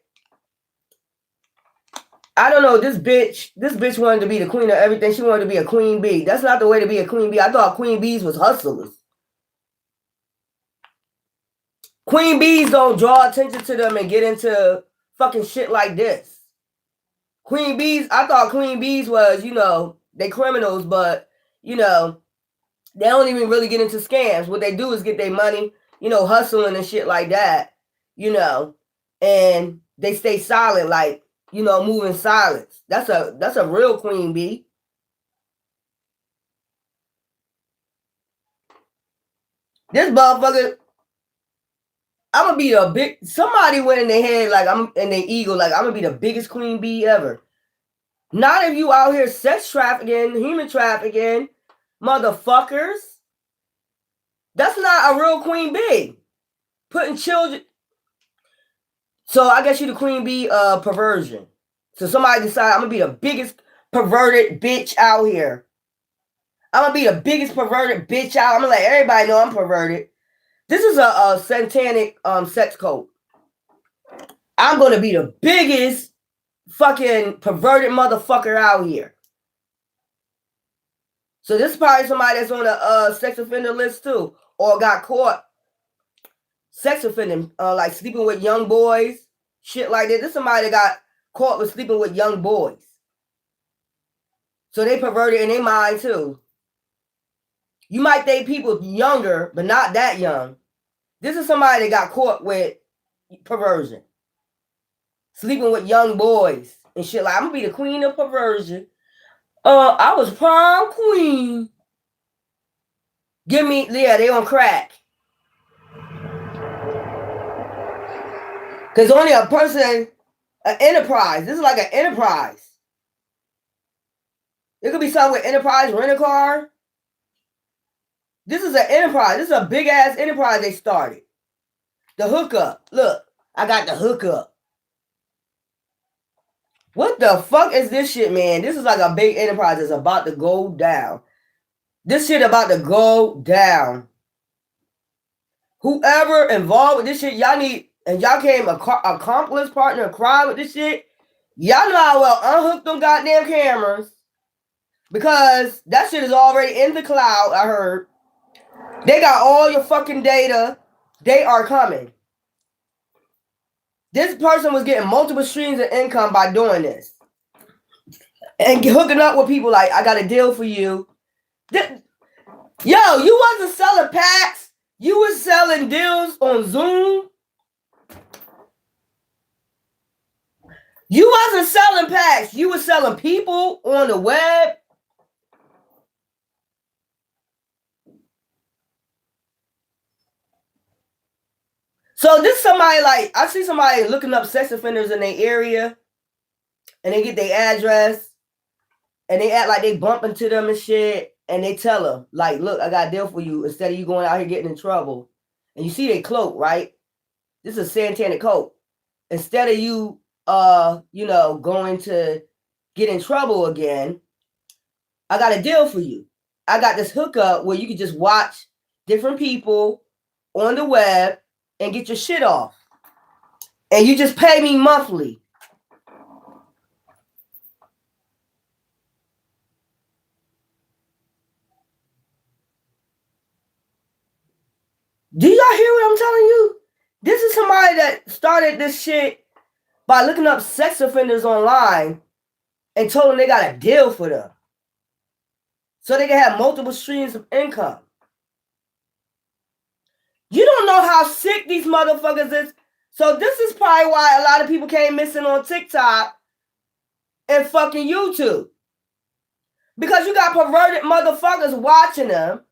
I don't know. This bitch wanted to be the queen of everything. She wanted to be a queen bee. That's not the way to be a queen bee. I thought queen bees was hustlers. Queen bees don't draw attention to them and get into fucking shit like this. Queen bees, I thought queen bees was, they criminals, but, they don't even really get into scams. What they do is get their money, hustling and shit like that, and they stay silent, like, move in silence. That's a real queen bee. This motherfucker, I'm gonna be the big. Somebody went in their head like I'm in their ego, like I'm gonna be the biggest queen bee ever. Not if you out here sex trafficking, human trafficking, motherfuckers. That's not a real queen bee. Putting children. So I guess you the queen bee perversion. So somebody decide I'm gonna be the biggest perverted bitch out here. I'm gonna be the biggest perverted bitch out. I'm gonna let everybody know I'm perverted. This is a satanic sex cult. I'm gonna be the biggest fucking perverted motherfucker out here. So this is probably somebody that's on a sex offender list too, or got caught sex offending, like sleeping with young boys, shit like that. This is somebody that got caught with sleeping with young boys. So they perverted in their mind too. You might think people younger, but not that young. This is somebody that got caught with perversion. Sleeping with young boys and shit. Like, I'm gonna be the queen of perversion. I was prom queen. Give me, yeah, they on crack. Because only a person, an enterprise. This is like an enterprise. It could be something with enterprise, rent a car. This is an enterprise. This is a big ass enterprise they started. The hookup. Look, I got the hookup. What the fuck is this shit, man? This is like a big enterprise that's about to go down. This shit about to go down. Whoever involved with this shit, y'all need, and y'all came accomplice, partner, crime with this shit. Y'all know how well unhook them goddamn cameras. Because that shit is already in the cloud, I heard. They got all your fucking data. They are coming. This person was getting multiple streams of income by doing this. And hooking up with people like, I got a deal for you. Yo, you wasn't selling packs. You was selling deals on Zoom. You wasn't selling packs. You was selling people on the web. So this somebody like, I see somebody looking up sex offenders in their area. and they get their address, and they act like they bump into them and shit, and they tell them, like, look, I got a deal for you, instead of you going out here getting in trouble. And you see they cloak, right? This is a Santana coat. Instead of you, going to get in trouble again, I got a deal for you. I got this hookup where you can just watch different people on the web and get your shit off. And you just pay me monthly. Do y'all hear what I'm telling you? This is somebody that started this shit by looking up sex offenders online and told them they got a deal for them, so they can have multiple streams of income. You don't know how sick these motherfuckers is. So this is probably why a lot of people came missing on TikTok and fucking YouTube. Because you got perverted motherfuckers watching them.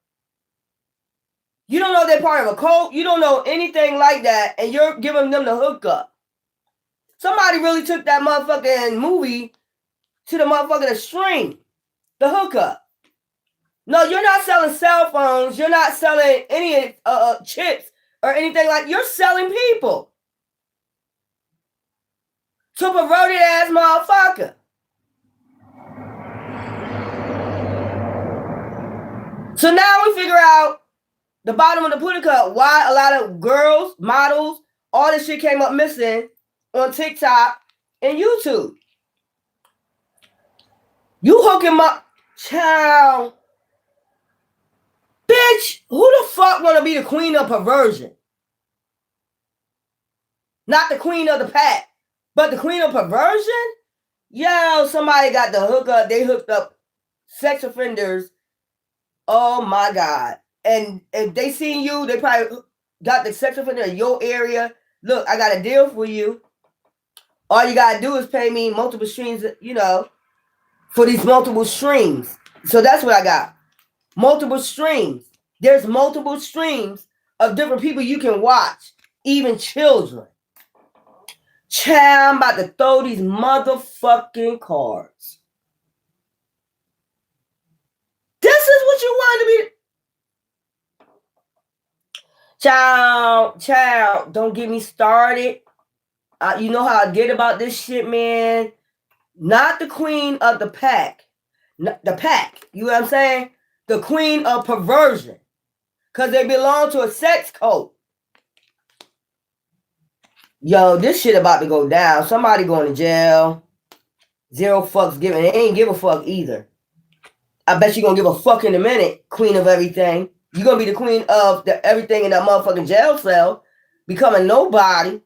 You don't know they're part of a cult. You don't know anything like that. And you're giving them the hookup. Somebody really took that motherfucking movie to the motherfucking extreme. The hookup. No, you're not selling cell phones. You're not selling any chips or anything like that. You're selling people. To perverted ass motherfucker. So now we figure out the bottom of the pudding cup, why a lot of girls, models, all this shit came up missing on TikTok and YouTube. You hook him up, child. Bitch, who the fuck want to be the queen of perversion? Not the queen of the pack, but the queen of perversion? Yo, somebody got the hookup. They hooked up sex offenders. Oh my God. And if they seen you, they probably got the sex offender in your area. Look, I got a deal for you. All you got to do is pay me multiple streams, for these multiple streams. So that's what I got. Multiple streams. There's multiple streams of different people you can watch. Even children. Child, I'm about to throw these motherfucking cards. This is what you want to be. Child, don't get me started. You know how I get about this shit, man. Not the queen of the pack. The pack. You know what I'm saying? The queen of perversion. Because they belong to a sex cult. Yo, this shit about to go down. Somebody going to jail. Zero fucks given. They ain't give a fuck either. I bet you gonna give a fuck in a minute, queen of everything. You're going to be the queen of everything in that motherfucking jail cell, becoming nobody.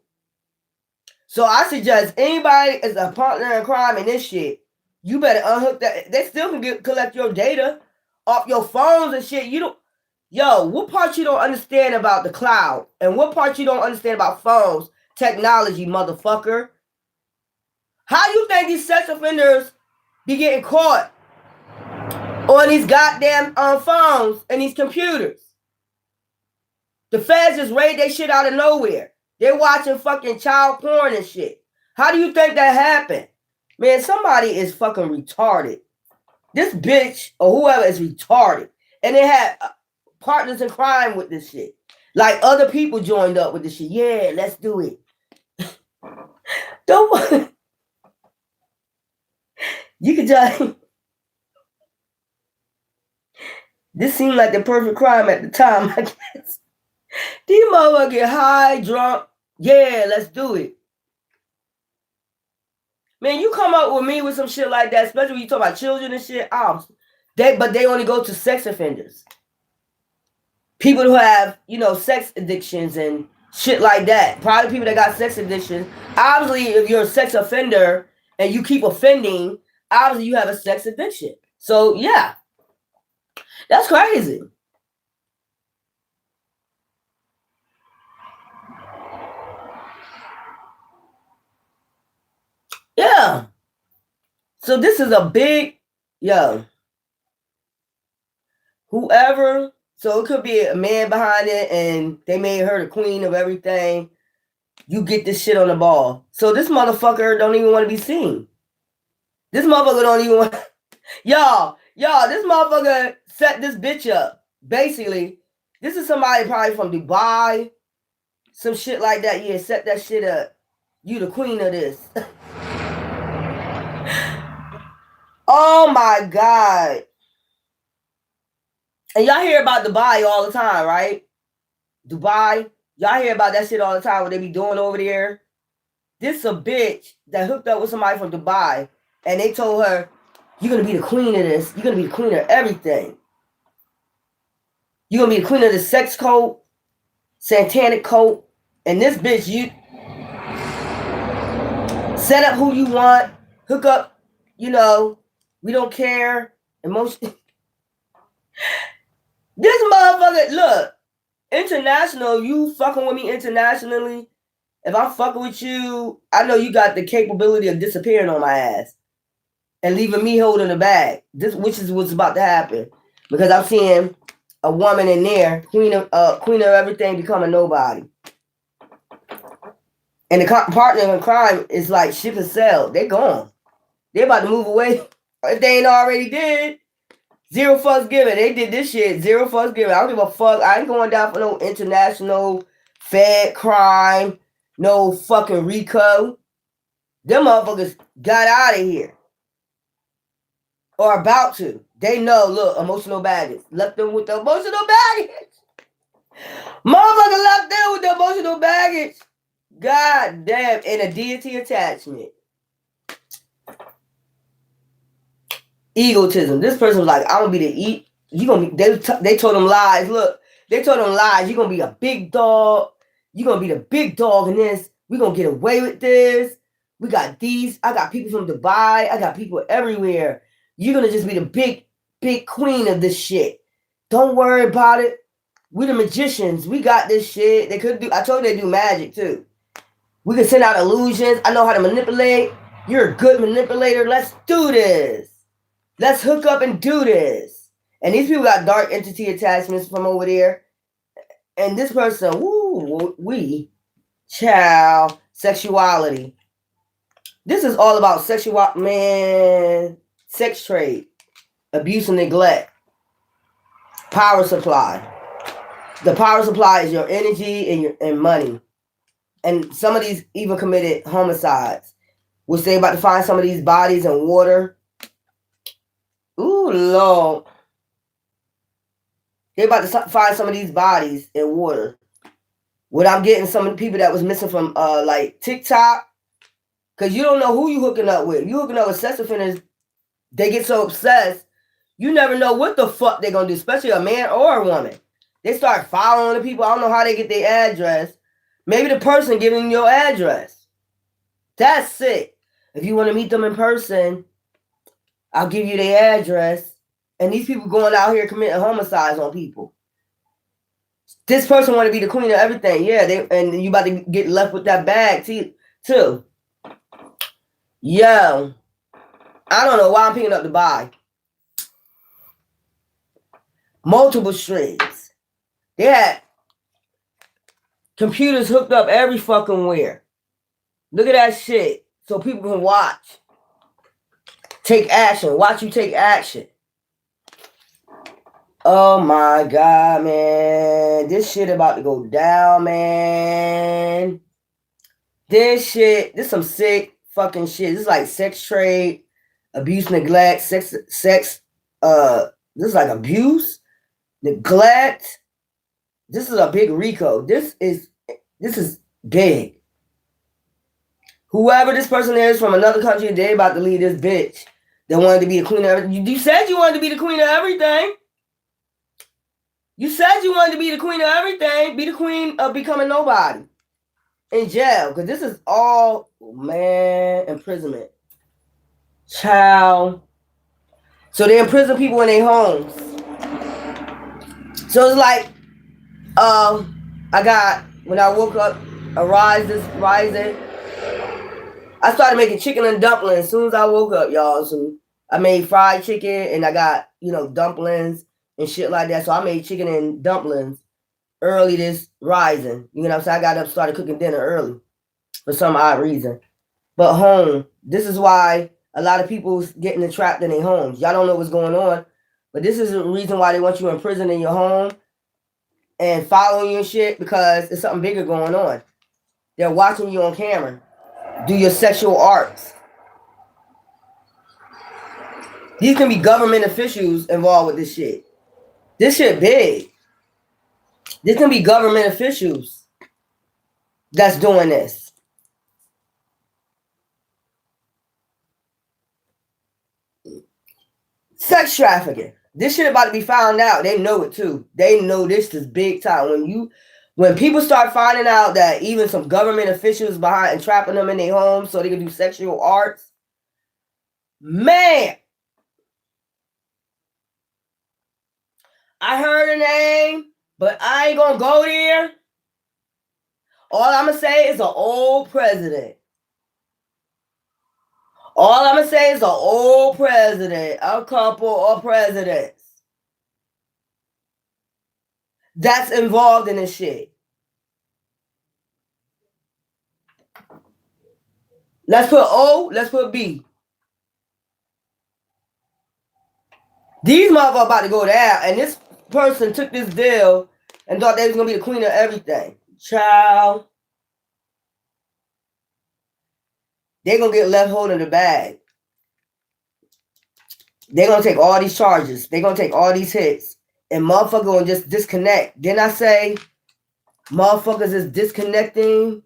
So I suggest anybody is a partner in crime in this shit, you better unhook that. They still can collect your data off your phones and shit. What part you don't understand about the cloud? And what part you don't understand about phones? Technology, motherfucker. How you think these sex offenders be getting caught on these goddamn phones and these computers? The feds just raid their shit out of nowhere. They're watching fucking child porn and shit. How do you think that happened? Man, somebody is fucking retarded. This bitch or whoever is retarded. And they had partners in crime with this shit. Like other people joined up with this shit. Yeah, let's do it. Don't. You could just. This seemed like the perfect crime at the time, I guess. These motherfuckers get high, drunk. Yeah, let's do it. Man, you come up with me with some shit like that, especially when you talk about children and shit. But they only go to sex offenders. People who have, sex addictions and shit like that. Probably people that got sex addictions. Obviously, if you're a sex offender and you keep offending, obviously you have a sex addiction. So, yeah. That's crazy. Yeah. So this is a big, whoever, so it could be a man behind it and they made her the queen of everything. You get this shit on the ball. So this motherfucker don't even want to be seen. This motherfucker don't even want y'all, this motherfucker set this bitch up. Basically, this is somebody probably from Dubai, some shit like that. Yeah, set that shit up. You the queen of this. Oh my God. And y'all hear about Dubai all the time, right? Dubai. Y'all hear about that shit all the time, what they be doing over there. This a bitch that hooked up with somebody from Dubai, and they told her, you're going to be the queen of this. You're going to be the queen of everything. You're going to be the queen of the sex code, satanic code. And this bitch, you set up who you want, hook up, we don't care. Emotion. This motherfucker, look, international, you fucking with me internationally. If I'm fucking with you, I know you got the capability of disappearing on my ass and leaving me holding the bag. Which is what's about to happen. Because I'm seeing a woman in there, queen of everything, becoming nobody. And the partner in crime is like ship and sell. They gone. They about to move away. If they ain't already did. Zero fucks given. They did this shit. Zero fucks given. I don't give a fuck. I ain't going down for no international Fed crime. No fucking RICO. Them motherfuckers got out of here. Or about to. They know, look, emotional baggage. Left them with the emotional baggage. Motherfucker left them with the emotional baggage. God damn. And a deity attachment. Egotism. This person was like, I'm gonna be the you gonna be. They told them lies. Look, they told them lies. You're gonna be a big dog. You're gonna be the big dog in this. We're gonna get away with this. We got these. I got people from Dubai. I got people everywhere. You're gonna just be the big queen of this shit. Don't worry about it. We the magicians. We got this shit. They could do. I told you they do magic too. We can send out illusions. I know how to manipulate. You're a good manipulator. Let's do this. Let's hook up and do this. And these people got dark entity attachments from over there. And this person, sexuality. This is all about sex trade, abuse and neglect, power supply. The power supply is your energy and money. And some of these even committed homicides. Which they about to find some of these bodies in water. Ooh, Lord. They about to find some of these bodies in water. What I'm getting, some of the people that was missing from like TikTok. Because you don't know who you hooking up with. You hooking up with sex offenders. They get so obsessed. You never know what the fuck they're going to do. Especially a man or a woman. They start following the people. I don't know how they get their address. Maybe the person giving your address. That's sick. If you want to meet them in person, I'll give you their address. And these people going out here committing homicides on people. This person want to be the queen of everything. Yeah, and you about to get left with that bag too. Yo, I don't know why I'm picking up Dubai. Multiple streams. They had computers hooked up every fucking where. Look at that shit. So people can watch. Take action. Watch you take action. Oh my God, man. This shit about to go down, man. This some sick fucking shit. This is like sex trade, abuse, neglect, sex, this is like abuse, neglect. This is a big RICO. This is big. Whoever this person is from another country, they about to leave this bitch. They wanted to be the queen of everything. You said you wanted to be the queen of everything. You said you wanted to be the queen of everything. Be the queen of becoming nobody. In jail. Because this is all, man, imprisonment. Child. So they imprison people in their homes. So it's like, when I woke up, rising, I started making chicken and dumplings as soon as I woke up, y'all. So I made fried chicken and I got, dumplings and shit like that. So I made chicken and dumplings early this rising. You know what I'm saying? I got up, started cooking dinner early for some odd reason. But home, this is why a lot of people's getting trapped in their homes. Y'all don't know what's going on, but this is the reason why they want you in prison in your home and following you and shit, because there's something bigger going on. They're watching you on camera. Do your sexual arts. These can be government officials involved with this shit. This shit big. This can be government officials that's doing this. Sex trafficking. This shit about to be found out. They know it too. They know this is big time. When people start finding out that even some government officials behind and trapping them in their homes so they can do sexual arts, man, I heard a name, but I ain't gonna go there. All I'm gonna say is an old president. All I'm gonna say is an old president, a couple of presidents that's involved in this shit. Let's put O, let's put B. These motherfuckers about to go down, and this person took this deal and thought they was gonna be the queen of everything. Child. They're gonna get left holding the bag. They're gonna take all these charges. They're gonna take all these hits. And motherfuckers gonna just disconnect. Didn't I say motherfuckers is disconnecting?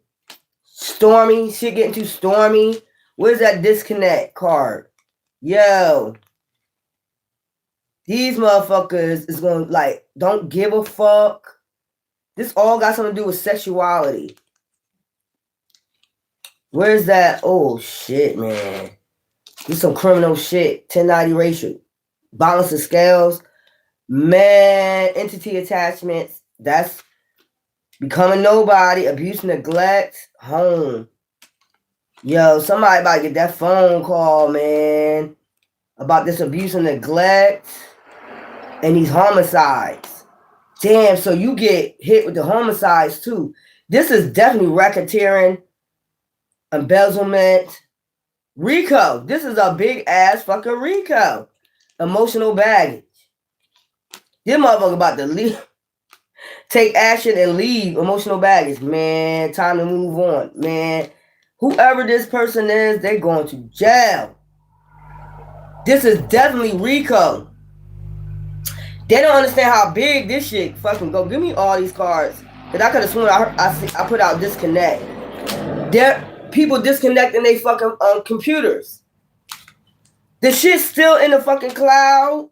Stormy. Shit getting too stormy. Where's that disconnect card? Yo. These motherfuckers is gonna, like, don't give a fuck. This all got something to do with sexuality. Where's that? Oh, shit, man. This some criminal shit. 1090 racial. Balance of scales. Man, entity attachments. That's becoming nobody. Abuse, neglect. Home. Yo, somebody about to get that phone call, man. About this abuse and neglect. And these homicides. Damn, so you get hit with the homicides, too. This is definitely racketeering. Embezzlement. RICO. This is a big ass fucking RICO. Emotional baggage. This motherfucker about to leave. Take action and leave. Emotional baggage. Man, time to move on. Man, whoever this person is, they're going to jail. This is definitely RICO. They don't understand how big this shit fucking go. Give me all these cards. Because I could have sworn I put out disconnect. There. People disconnecting their fucking computers. The shit's still in the fucking cloud.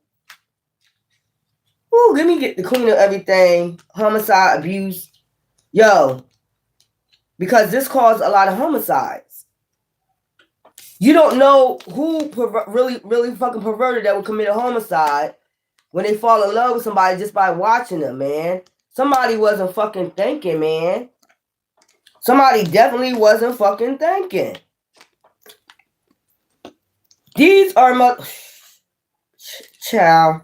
Ooh, let me get the queen of everything. Homicide, abuse. Yo. Because this caused a lot of homicides. You don't know who really fucking perverted that would commit a homicide when they fall in love with somebody just by watching them, man. Somebody wasn't fucking thinking, man. Somebody definitely wasn't fucking thinking. These are child.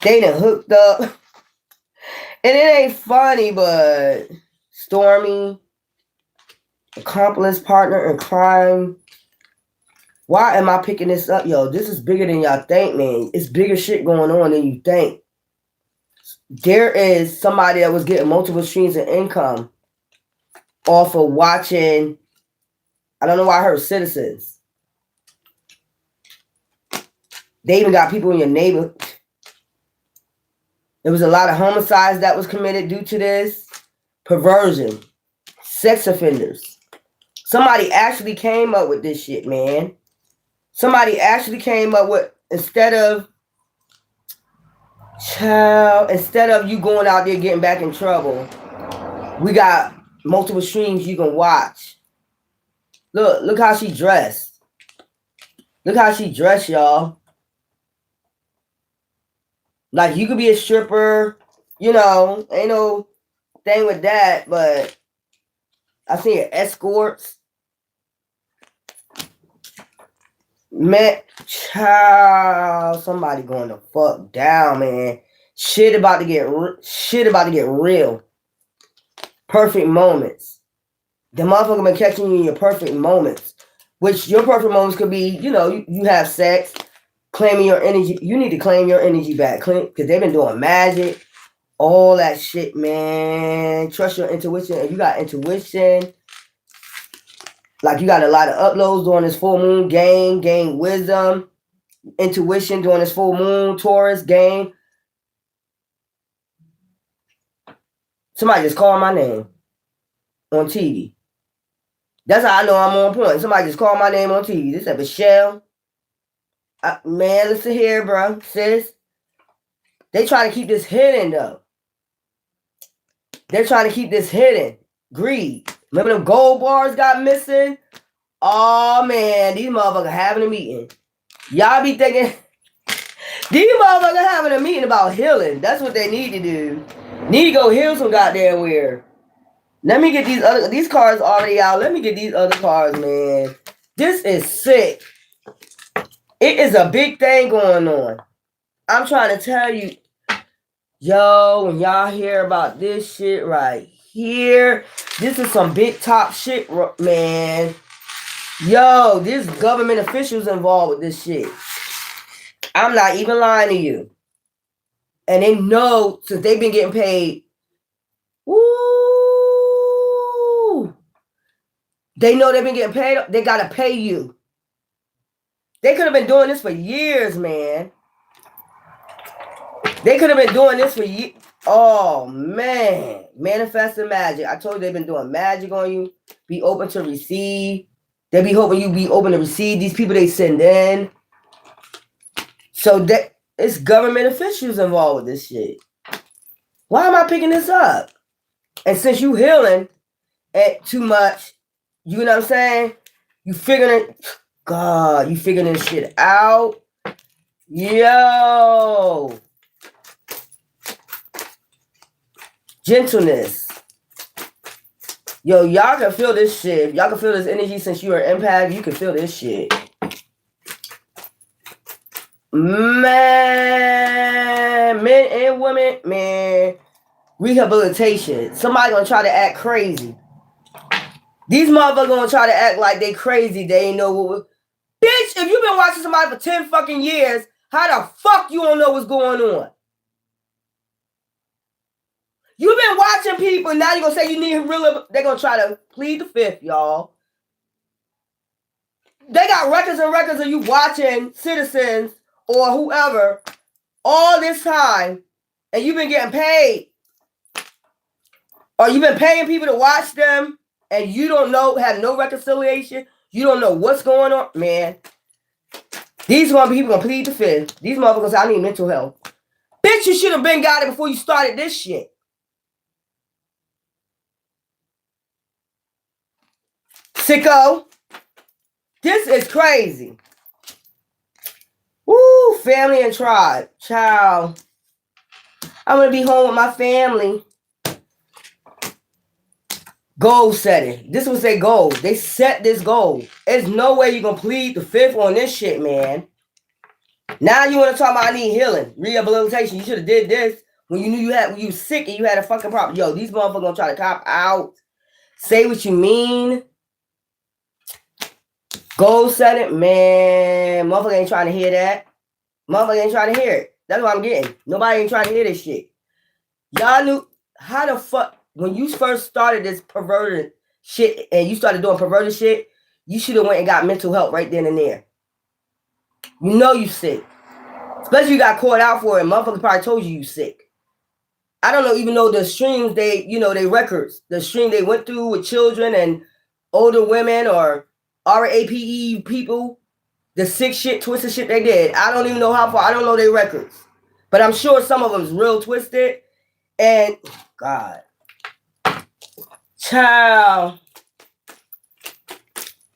They done hooked up. And it ain't funny, but Stormy, accomplice, partner in crime. Why am I picking this up? Yo, this is bigger than y'all think, man. It's bigger shit going on than you think. There is somebody that was getting multiple streams of income off of watching, I don't know why I heard citizens. They even got people in your neighborhood. There was a lot of homicides that was committed due to this. Perversion. Sex offenders. Somebody actually came up with this shit, man. Somebody actually came up with, instead of you going out there getting back in trouble, we got multiple streams you can watch. Look how she dressed. Look how she dressed, y'all. Like, you could be a stripper, you know, ain't no thing with that, but I seen escorts. Man, child, somebody going to fuck down, man. Shit about to get real. Perfect moments. The motherfucker been catching you in your perfect moments. which your perfect moments could be, you know, you have sex, claiming your energy. You need to claim your energy back, because they've been doing magic, all that shit, man. Trust your intuition. If you got intuition, like you got a lot of uploads during this full moon, gain wisdom, intuition during this full moon, Taurus, gain. Somebody just called my name on TV. That's how I know I'm on point. Somebody just called my name on TV. This is Michelle. Man, listen here, bro, sis. They trying to keep this hidden, though. They're trying to keep this hidden. Greed. Remember them gold bars got missing? Oh, man, these motherfuckers having a meeting. Y'all be thinking, these motherfuckers having a meeting about healing. That's what they need to do. Need to go heal some goddamn weird. Let me get these cards already out. Let me get these other cards, man. This is sick. It is a big thing going on. I'm trying to tell you, yo, when y'all hear about this shit right here, this is some big top shit, man. Yo, there's government officials involved with this shit. I'm not even lying to you. And they know, since they've been getting paid, woo, they know they've been getting paid, they gotta pay you. They could have been doing this for years, man. They could have been doing this for years. Oh, man. Manifesting magic. I told you they've been doing magic on you. Be open to receive. They be hoping you be open to receive these people they send in. So that it's government officials involved with this shit. Why am I picking this up? And since you healing at too much, you know what I'm saying? You figuring it. God, you figuring this shit out. Yo. Gentleness. Yo, y'all can feel this shit. Y'all can feel this energy since you are empath. You can feel this shit. Man, men and women, man. Rehabilitation. Somebody gonna try to act crazy. These motherfuckers gonna try to act like they crazy. They ain't know what. Bitch, if you've been watching somebody for 10 fucking years, how the fuck you don't know what's going on? You've been watching people, now you're gonna say you need real. They're gonna try to plead the fifth, y'all. They got records and records of you watching citizens or whoever all this time, and you've been getting paid. Or you've been paying people to watch them, and you don't know, have no reconciliation. You don't know what's going on. Man, these people gonna plead the fifth. These motherfuckers say, I need mental health. Bitch, you should have been got it before you started this shit. Sicko. This is crazy. Woo, family and tribe. Child. I'm going to be home with my family. Goal setting. This would say goal. They set this goal. There's no way you're going to plead the fifth on this shit, man. Now you want to talk about I need healing, rehabilitation. You should have did this when you knew when you sick and you had a fucking problem. Yo, these motherfuckers going to try to cop out. Say what you mean. Goal setting, man. Motherfucker ain't trying to hear that. Motherfucker ain't trying to hear it. That's what I'm getting. Nobody ain't trying to hear this shit. Y'all knew how the fuck, when you first started this perverted shit and you started doing perverted shit, you should have went and got mental help right then and there. You know you sick. Especially you got caught out for it. Motherfucker probably told you sick. I don't know, even though the streams they records, the stream they went through with children and older women or RAPE people, the sick shit, twisted shit they did. I don't even know how far. I don't know their records. But I'm sure some of them is real twisted. And, God. Child.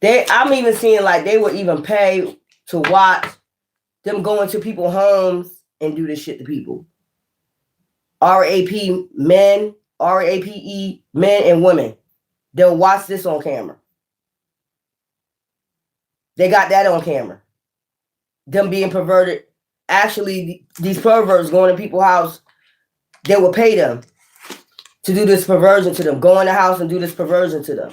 I'm even seeing like they would even pay to watch them go into people's homes and do this shit to people. RAPE men and women. They'll watch this on camera. They got that on camera. Them being perverted. Actually, these perverts going to people's house, they will pay them to do this perversion to them. Go in the house and do this perversion to them.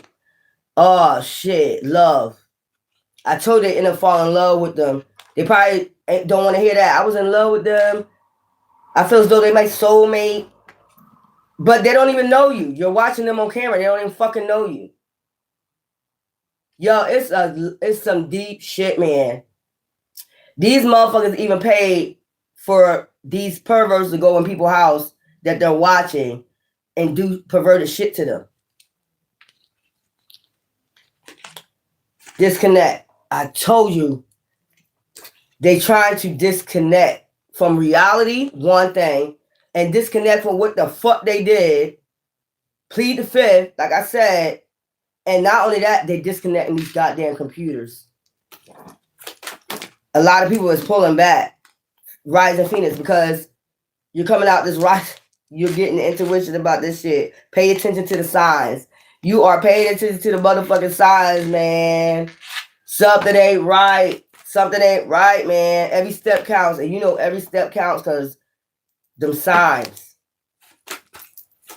Oh, shit. Love. I told they end up falling in love with them. They probably don't want to hear that. I was in love with them. I feel as though they my soulmate. But they don't even know you. You're watching them on camera. They don't even fucking know you. Yo, it's some deep shit, man. These motherfuckers even paid for these perverts to go in people's house that they're watching and do perverted shit to them. Disconnect. I told you, they trying to disconnect from reality, one thing, and disconnect from what the fuck they did. Plead the fifth, like I said, and not only that, they disconnecting these goddamn computers. A lot of people is pulling back, Rising Phoenix, because you're coming out this rise. You're getting intuition about this shit. Pay attention to the signs. You are paying attention to the motherfucking signs, man. Something ain't right. Something ain't right, man. Every step counts. And you know every step counts because them signs.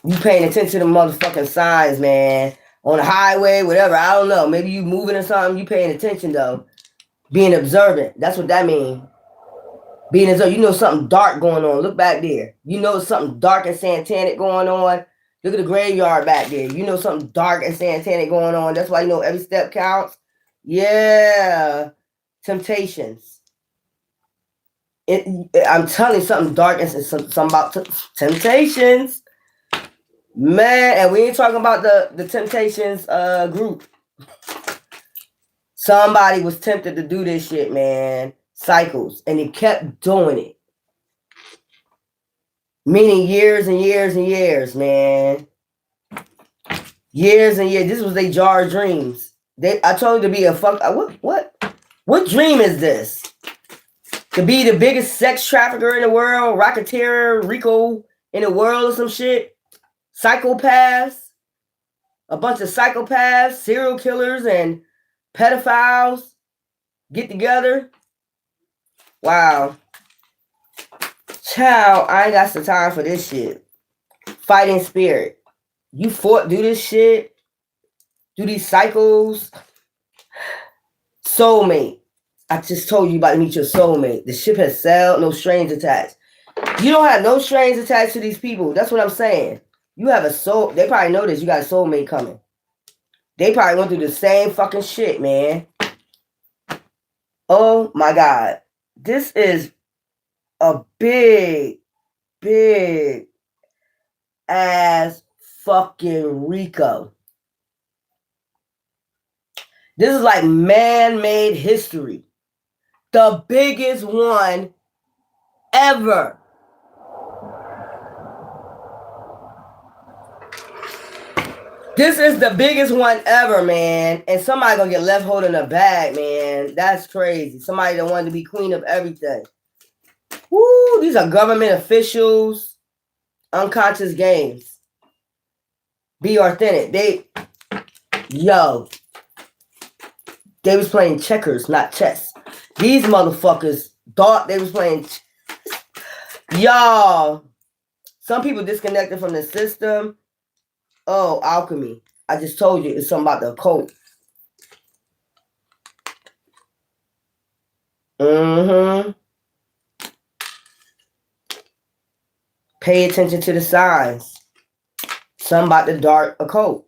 You paying attention to the motherfucking signs, man. On the highway, whatever. I don't know. Maybe you moving or something. You paying attention, though. Being observant. That's what that means. Being observant. You know something dark going on. Look back there. You know something dark and satanic going on. Look at the graveyard back there. You know something dark and satanic going on. That's why you know every step counts. Yeah. Temptations. I'm telling you something dark and something about temptations. Man, and we ain't talking about the Temptations group. Somebody was tempted to do this shit, man. Cycles. And they kept doing it. Meaning years and years and years, man. Years and years. This was their jar of dreams. I told you to be a fuck. What dream is this? To be the biggest sex trafficker in the world, racketeer, Rico in the world or some shit? Psychopaths? A bunch of psychopaths, serial killers, and pedophiles get together? Wow. Child, I ain't got the time for this shit. Fighting spirit. You do this shit? Do these cycles? Soulmate. I just told you about to meet your soulmate. The ship has sailed, no strings attached. You don't have no strings attached to these people. That's what I'm saying. You have a soul. They probably know this. You got a soulmate coming. They probably went through the same fucking shit, man. Oh my God. This is a big ass fucking Rico. This is like man-made history. The biggest one ever. This is the biggest one ever, man. And somebody gonna get left holding a bag, man. That's crazy. Somebody that wanted to be queen of everything. Woo, these are government officials. Unconscious games. Be authentic. They was playing checkers, not chess. These motherfuckers thought they was playing. Y'all, some people disconnected from the system. Oh, alchemy. I just told you it's something about the occult. Pay attention to the signs. Something about the dark occult.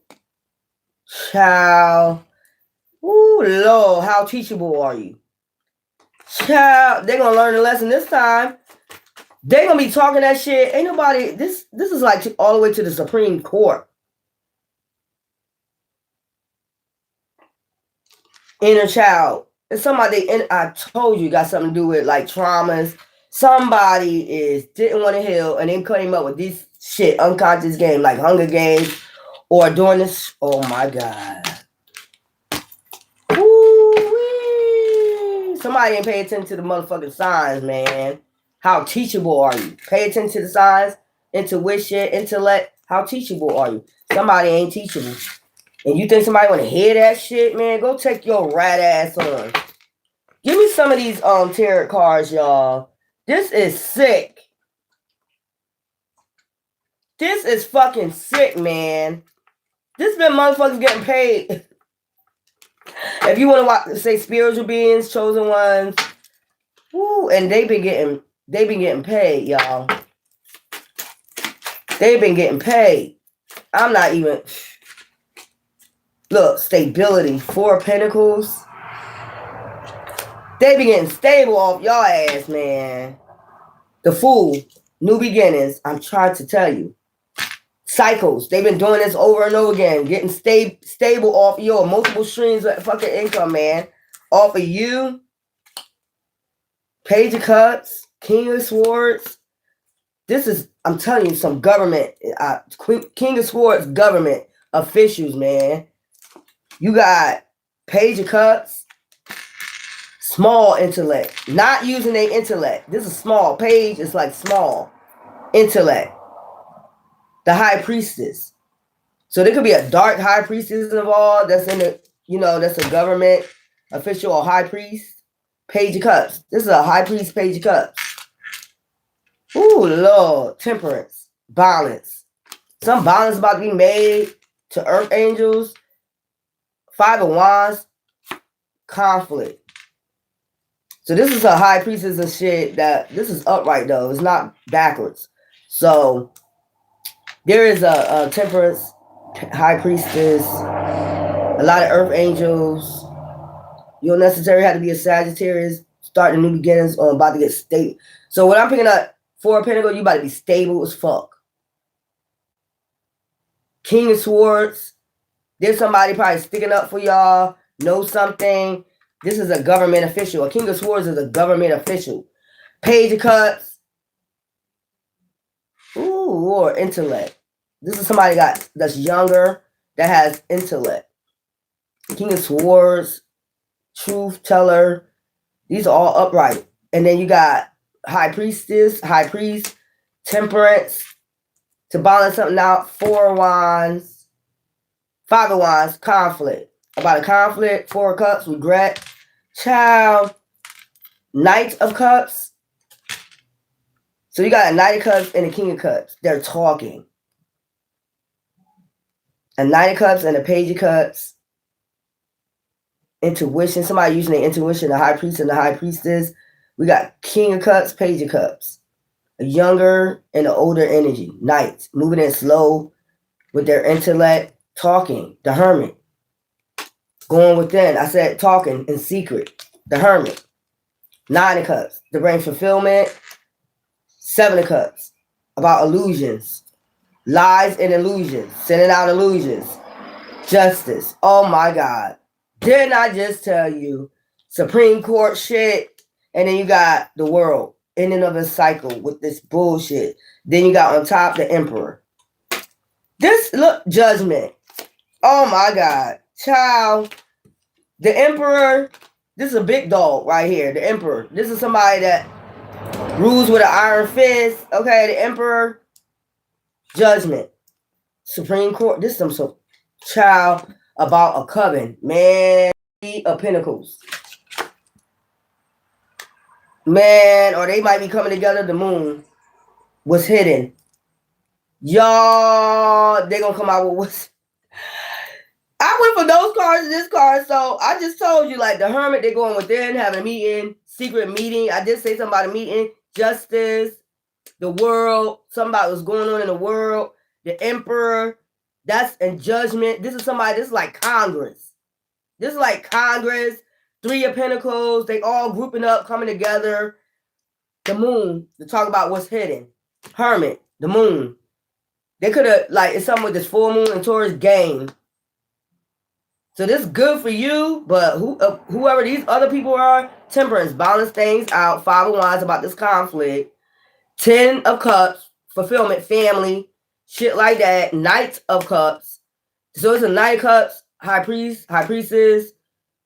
Child. Ooh, Lord, how teachable are you? Child, they're gonna learn a lesson this time. They're gonna be talking that shit. Ain't nobody. This is like all the way to the Supreme Court. Inner child. And somebody, I told you, got something to do with like traumas. Somebody didn't want to heal and then came up with this shit, unconscious game, like Hunger Games, or doing this. Oh my God. Woo-wee. Somebody ain't pay attention to the motherfucking signs, man. How teachable are you? Pay attention to the signs, intuition, intellect. How teachable are you? Somebody ain't teachable. And you think somebody want to hear that shit, man? Go take your rat ass on. Give me some of these tarot cards, y'all. This is sick. This is fucking sick, man. This been motherfuckers getting paid. If you want to say spiritual beings, chosen ones, woo, and they've been getting paid, y'all. They've been getting paid. I'm not even. Look, stability, 4 of Pentacles. They be getting stable off y'all ass, man. The Fool, new beginnings. I'm trying to tell you. Cycles. They've been doing this over and over again. Getting stable off your multiple streams of fucking income, man. Off of you. Page of Cups. King of Swords. This is, I'm telling you, some government. King of Swords government officials, man. You got Page of Cups. Small intellect. Not using their intellect. This is small. Page is like small. Intellect. The High Priestess. So there could be a dark High Priestess involved that's in the, that's a government official or High Priest. Page of Cups. This is a High Priest, Page of Cups. Ooh, Lord. Temperance. Balance. Some balance about to be made to Earth Angels. 5 of Wands. Conflict. So this is a High Priestess and shit that, this is upright though. It's not backwards. So there is a Temperance, High Priestess, a lot of Earth Angels. You don't necessarily have to be a Sagittarius, starting new beginnings, or about to get stable. So when I'm picking up 4 of Pentacles, you about to be stable as fuck. King of Swords. There's somebody probably sticking up for y'all, know something. This is a government official. A King of Swords is a government official. Page of Cups. Ooh, or intellect. This is somebody that's younger, that has intellect. King of Swords, truth teller. These are all upright. And then you got High Priestess, High Priest, Temperance. To balance something out, 4 of Wands, 5 of Wands, conflict. About a conflict, 4 of Cups, regret. Child, Knight of Cups. So you got a Knight of Cups and a King of Cups. They're talking. A Knight of Cups and a Page of Cups. Intuition. Somebody using their intuition. The High Priest and the High Priestess. We got King of Cups, Page of Cups. A younger and an older energy. Knights. Moving in slow with their intellect. Talking. The Hermit. Going within. I said talking in secret. The Hermit. 9 of Cups. The brain fulfillment. 7 of Cups. About illusions. Lies and illusions. Sending out illusions. Justice. Oh my God. Didn't I just tell you? Supreme Court shit. And then you got the world. Ending of a cycle with this bullshit. Then you got on top the Emperor. This, look, Judgment. Oh my God. Child. The Emperor. This is a big dog right here. The Emperor. This is somebody that rules with an iron fist. Okay, the Emperor. Judgment. Supreme Court. This is some child about a coven. Man, of Pentacles. Man, or they might be coming together. The Moon was hidden. Y'all, they gonna come out with what's... I went from those cards to this card, so I just told you, like, the Hermit, they going within, having a meeting, secret meeting. I did say something about a meeting. Justice, the world, something about what's going on in the world. The Emperor, that's in Judgment. This is somebody, this is like Congress. This is like Congress. 3 of Pentacles, they all grouping up, coming together. The Moon, to talk about what's hidden. Hermit, the Moon. They could have, like, it's something with this full moon and Taurus game. So this is good for you, but whoever these other people are, Temperance, balance things out. 5 of Wands about this conflict. 10 of Cups, fulfillment, family, shit like that. Knight of Cups. So it's a Knight of Cups, High Priest, High Priestess.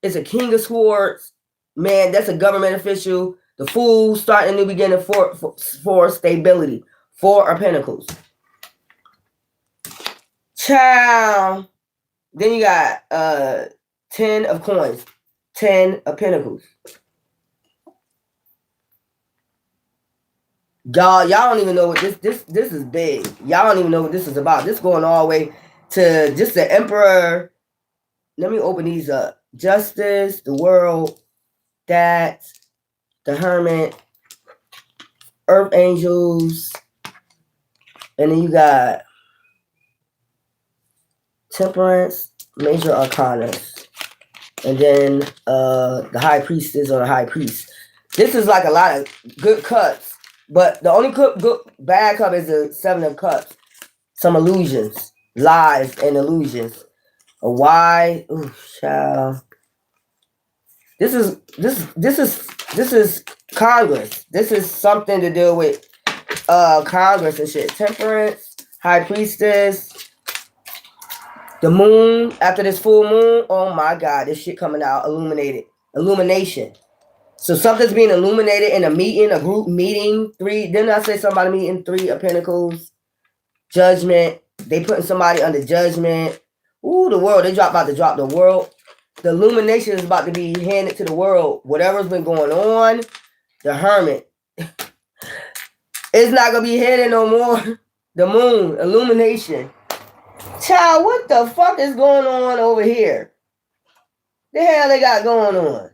It's a King of Swords. Man, that's a government official. The Fool, starting a new beginning for stability. 4 of Pentacles. Child. Then you got 10 of Coins. 10 of Pentacles. Y'all don't even know what this is big. Y'all don't even know what this is about. This going all the way to just the Emperor. Let me open these up. Justice, the World, that, the Hermit, Earth Angels, and then you got Temperance, Major Arcanas, and then the High Priestess or the High Priest. This is like a lot of good cups, but the only bad cup is the Seven of Cups. Some illusions, lies, and illusions. A why? Ooh, child. This is Congress. This is something to deal with Congress and shit. Temperance, High Priestess, the moon, after this full moon, oh my God, this shit coming out, illumination. So something's being illuminated in a meeting, a group meeting. Didn't I say somebody meeting? Three of Pentacles, Judgment. They putting somebody under judgment. Ooh, the world, they about to drop the world. The illumination is about to be handed to the world. Whatever's been going on, the Hermit. It's not going to be hidden no more. The moon, illumination. Child, what the fuck is going on over here? The hell they got going on?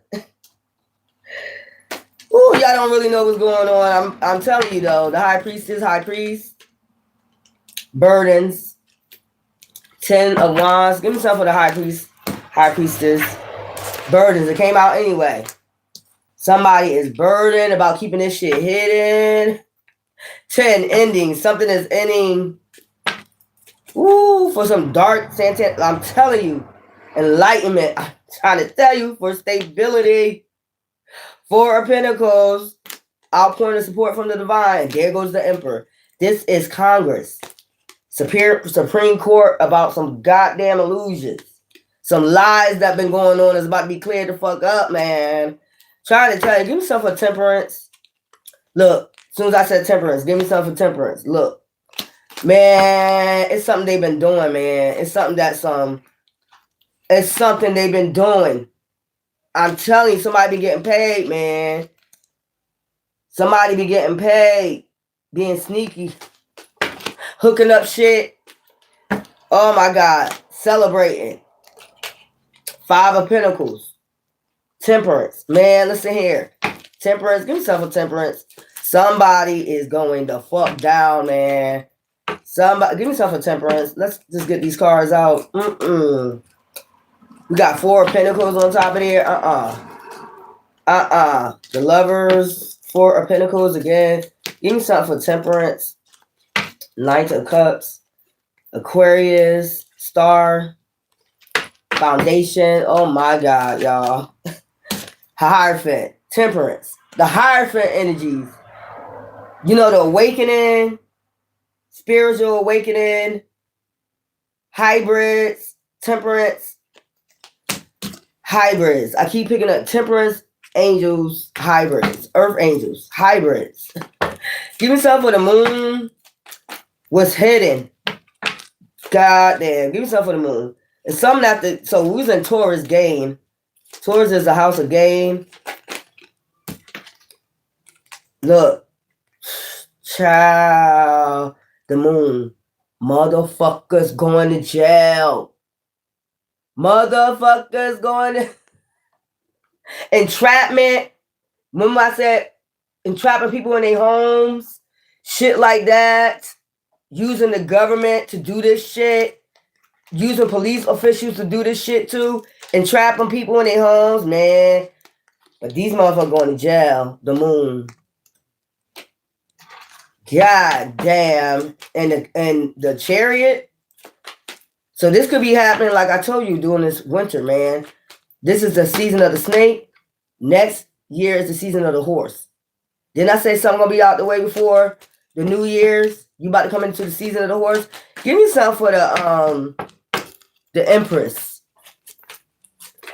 Ooh, y'all don't really know what's going on. I'm telling you though, the High Priestess, High Priest, burdens, 10 of Wands. Give me some for the High Priest, High Priestess, burdens. It came out anyway. Somebody is burdened about keeping this shit hidden. 10 endings. Something is ending. Ooh, for some dark Santa. I'm telling you, enlightenment. I'm trying to tell you, for stability. 4 of Pentacles. Outpouring support from the divine. There goes the Emperor. This is Congress. Supreme Court about some goddamn illusions. Some lies that been going on is about to be cleared the fuck up, man. Trying to tell you, give me some for Temperance. Look, as soon as I said Temperance, give me some for Temperance. Look. Man, it's something they've been doing, man. It's something it's something they've been doing. I'm telling you, somebody be getting paid, man. Somebody be getting paid. Being sneaky. Hooking up shit. Oh my God. Celebrating. 5 of Pentacles. Temperance. Man, listen here. Temperance. Give yourself a Temperance. Somebody is going the fuck down, man. Somebody, give me some for Temperance. Let's just get these cards out. We got 4 of Pentacles on top of there. The Lovers, 4 of Pentacles again. Give me something for Temperance. Knight of Cups, Aquarius, Star, Foundation. Oh my God, y'all. Hierophant, Temperance. The Hierophant energies. You know, the awakening. Spiritual awakening, hybrids, temperance, hybrids. I keep picking up temperance, angels, hybrids, earth angels, hybrids. Give me some for the moon. What's hidden? God damn. Give me some for the moon. And something after, so we was in Taurus gain. Taurus is the house of gain. Look. Child. The moon. Motherfuckers going to jail. Motherfuckers going to entrapment. Remember I said entrapping people in their homes? Shit like that. Using the government to do this shit. Using police officials to do this shit too. Entrapping people in their homes, man. But these motherfuckers going to jail. The moon. God damn. And the Chariot. So this could be happening, like I told you, during this winter, man. This is the season of the snake. Next year is the season of the horse. Didn't I say something gonna be out the way before the New Year's? You about to come into the season of the horse? Give me some for the Empress.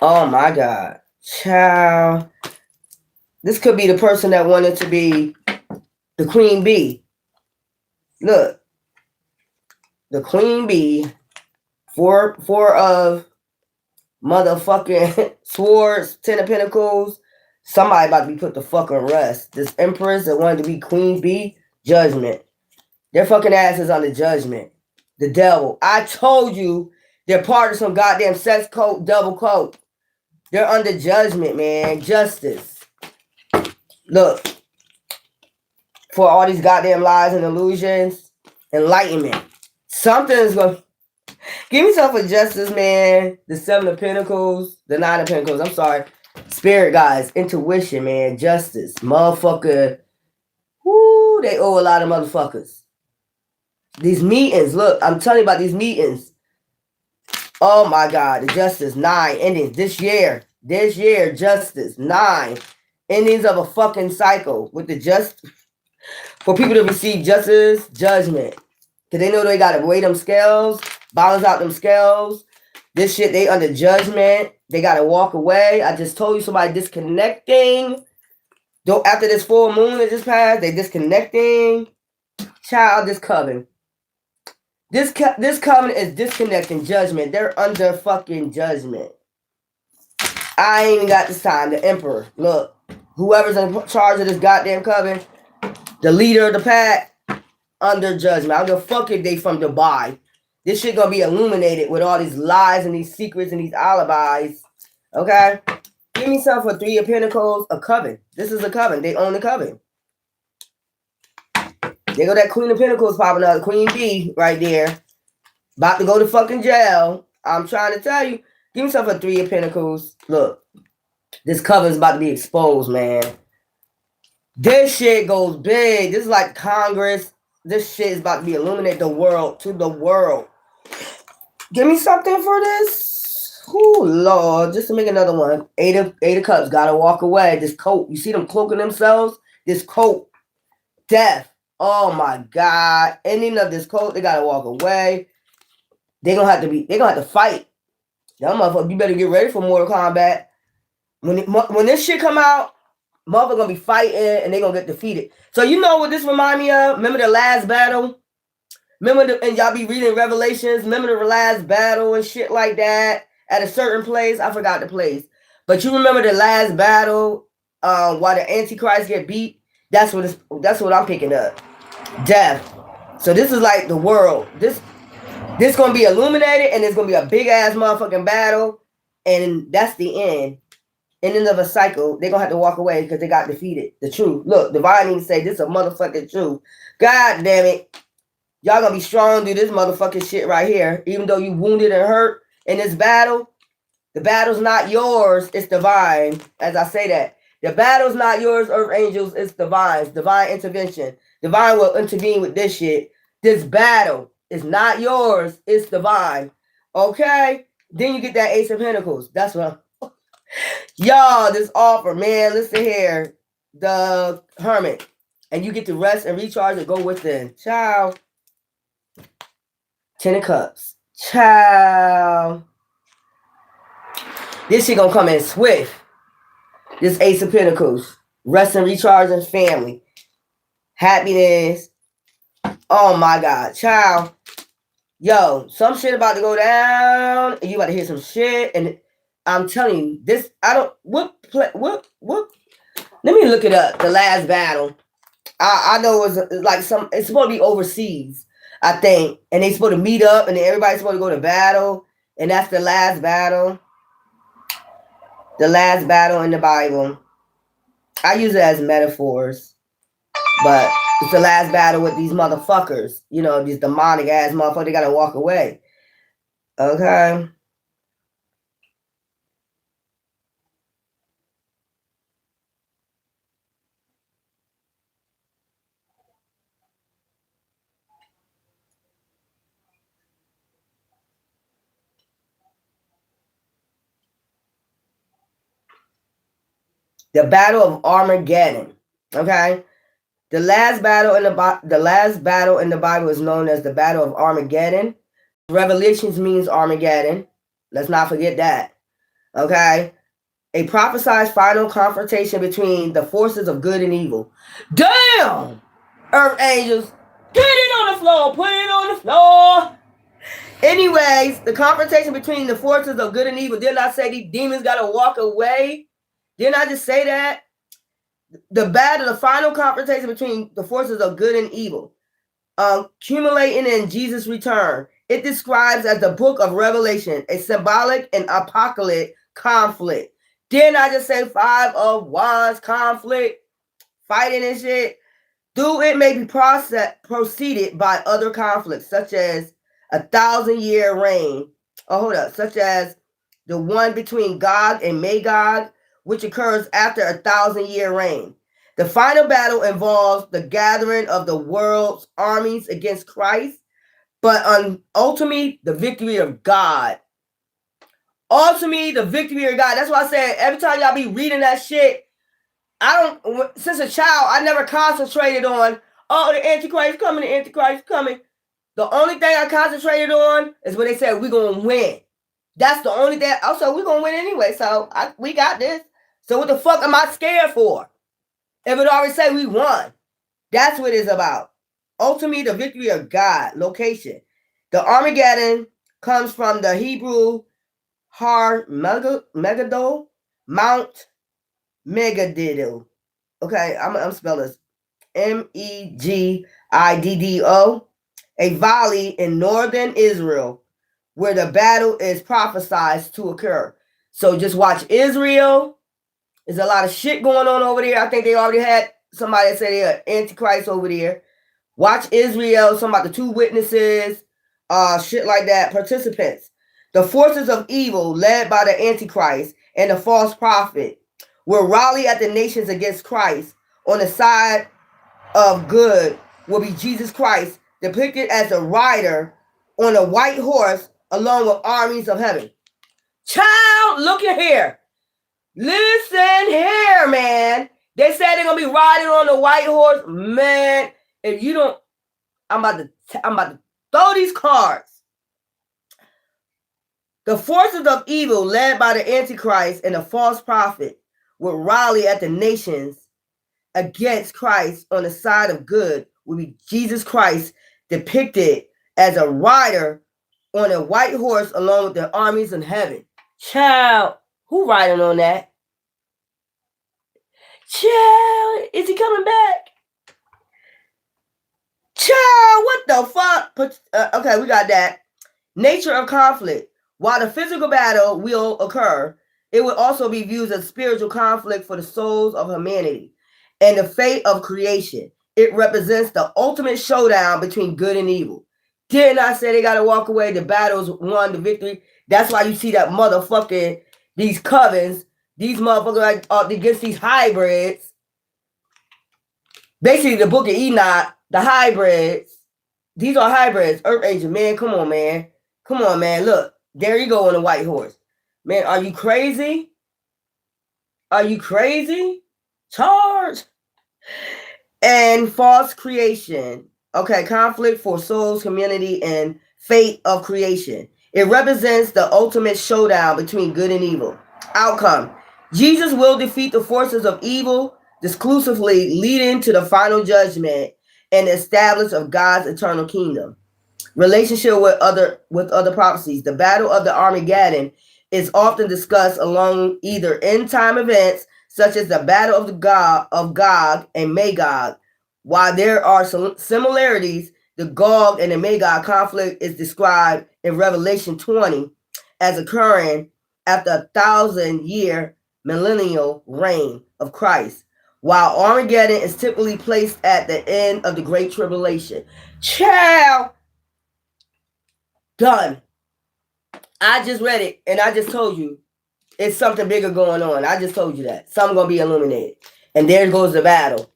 Oh my God. Child. This could be the person that wanted to be the queen bee. Look. The queen bee. Four of motherfucking swords, 10 of pentacles. Somebody about to be put the fucking rest. This empress that wanted to be queen bee, judgment. Their fucking ass is under judgment. The devil. I told you they're part of some goddamn sex cult, double cult. They're under judgment, man. Justice. Look, for all these goddamn lies and illusions, enlightenment. Something's going to give me some for justice, man. The 7 of Pentacles, the 9 of Pentacles. I'm sorry. Spirit guys, intuition, man. Justice. Motherfucker. Whoo, they owe a lot of motherfuckers. These meetings, look, I'm telling you about these meetings. Oh my God, the justice, 9 endings this year. This year, justice, 9 endings of a fucking cycle with the for people to receive justice, judgment. Because they know they got to weigh them scales, balance out them scales. This shit, they under judgment. They got to walk away. I just told you somebody disconnecting. After this full moon that just passed, they disconnecting. Child, this coven. This covenant is disconnecting judgment. They're under fucking judgment. I ain't even got this time. The emperor. Look, whoever's in charge of this goddamn coven, the leader of the pack, under judgment. I don't give a fuck if they from Dubai. This shit gonna be illuminated with all these lies and these secrets and these alibis. Okay? Give me some for 3 of Pentacles, a coven. This is a coven. They own the coven. There go that Queen of Pentacles popping up. Queen B right there. About to go to fucking jail. I'm trying to tell you. Give me some for 3 of Pentacles. Look. This coven's about to be exposed, man. This shit goes big. This is like Congress. This shit is about to be illuminate the world to the world. Give me something for this. Oh Lord. Just to make another one. 8 of Cups. Gotta walk away. This coat. You see them cloaking themselves? This coat. Death. Oh my God. Ending of this coat, they gotta walk away. They're gonna have to fight. Y'all motherfucker, you better get ready for Mortal Kombat. When this shit come out, motherfucker gonna be fighting and they gonna get defeated. So you know what this remind me of? Remember the last battle? And y'all be reading Revelations. Remember the last battle and shit like that at a certain place? I forgot the place. But you remember the last battle while the Antichrist get beat? That's what I'm picking up. Death. So this is like the world. This gonna be illuminated and it's gonna be a big ass motherfucking battle. And that's the end. Ending of a cycle. They're gonna have to walk away because they got defeated. The truth. Look, Divine even say this is a motherfucking truth. God damn it. Y'all gonna be strong through this motherfucking shit right here. Even though you wounded and hurt in this battle, the battle's not yours, it's divine. As I say that. The battle's not yours, Earth Angels, it's divine. Divine intervention. Divine will intervene with this shit. This battle is not yours, it's divine. Okay? Then you get that Ace of Pentacles. That's what I'm... Y'all, this offer, man, listen here. The Hermit. And you get to rest and recharge and go within. Ciao. 10 of Cups. Ciao. This shit gonna come in swift. This Ace of Pentacles. Rest and recharge and family. Happiness. Oh my God. Child. Yo, some shit about to go down. And you about to hear some shit. And I'm telling you, this, I don't, what, let me look it up. The last battle. I know it was like it's supposed to be overseas, I think. And they supposed to meet up and then everybody's supposed to go to battle. And that's the last battle. The last battle in the Bible. I use it as metaphors. But it's the last battle with these motherfuckers. You know, these demonic ass motherfuckers. They gotta walk away. Okay. The Battle of Armageddon. Okay. The last battle in the Bible is known as the Battle of Armageddon. Revelations means Armageddon. Let's not forget that. Okay? A prophesied final confrontation between the forces of good and evil. Damn! Earth Angels, get it on the floor, put it on the floor. Anyways, the confrontation between the forces of good and evil. Didn't I say these demons gotta walk away? Didn't I just say that? The final confrontation between the forces of good and evil, accumulating in Jesus' return. It describes as the book of Revelation, a symbolic and apocalyptic conflict Didn't I just say 5 of Wands, conflict, fighting and shit? Though it may be preceded by other conflicts, such as 1,000-year reign. Oh, hold up. Such as the one between Gog and Magog, which occurs after 1,000-year reign. The final battle involves the gathering of the world's armies against Christ, but ultimately, the victory of God. Ultimately, the victory of God. That's why I said every time y'all be reading that shit, since a child, I never concentrated on, oh, the Antichrist coming, the Antichrist coming. The only thing I concentrated on is when they said we're going to win. That's the only thing. Also, we're going to win anyway, so we got this. So what the fuck am I scared for? If it already say we won. That's what it's about. Ultimately, the victory of God. Location. The Armageddon comes from the Hebrew Har Megiddo, Mount Megiddo. Okay, I'm spelling this. Megiddo, a valley in northern Israel where the battle is prophesied to occur. So just watch Israel. There's a lot of shit going on over there. I think they already had somebody that said they're Antichrist over there. Watch Israel, some about the 2 witnesses, shit like that, participants. The forces of evil led by the Antichrist and the false prophet will rally at the nations against Christ. On the side of good will be Jesus Christ, depicted as a rider on a white horse along with armies of heaven. Child, look at here. Listen here, man. They said they're gonna be riding on the white horse. Man, if you don't, I'm about to throw these cards. The forces of evil led by the Antichrist and the false prophet will rally at the nations against Christ. On the side of good will be Jesus Christ, depicted as a rider on a white horse along with the armies in heaven. Child, who riding on that? Child, is he coming back? Child, what the fuck? Okay, we got that. Nature of conflict. While the physical battle will occur, it will also be viewed as spiritual conflict for the souls of humanity and the fate of creation. It represents the ultimate showdown between good and evil. Didn't I say they got to walk away? The battle's won, the victory. That's why you see that motherfucking, these covens, these motherfuckers against these hybrids. Basically, the Book of Enoch, the hybrids. These are hybrids. Earth Angel, man, come on, man. Come on, man. Look, there you go on the white horse. Man, are you crazy? Are you crazy? Charge. And false creation. Okay, conflict for souls, community, and fate of creation. It represents the ultimate showdown between good and evil. Outcome. Jesus will defeat the forces of evil, exclusively leading to the final judgment and establish of God's eternal kingdom. Relationship with other prophecies. The Battle of the Armageddon is often discussed along either end-time events such as the Battle of Gog and Magog. While there are some similarities, the Gog and the Magog conflict is described in Revelation 20 as occurring after 1,000-year millennial reign of Christ, while Armageddon is typically placed at the end of the Great Tribulation. Child, done. I just read it, and I just told you it's something bigger going on. I just told you that. Something going to be illuminated. And there goes the battle.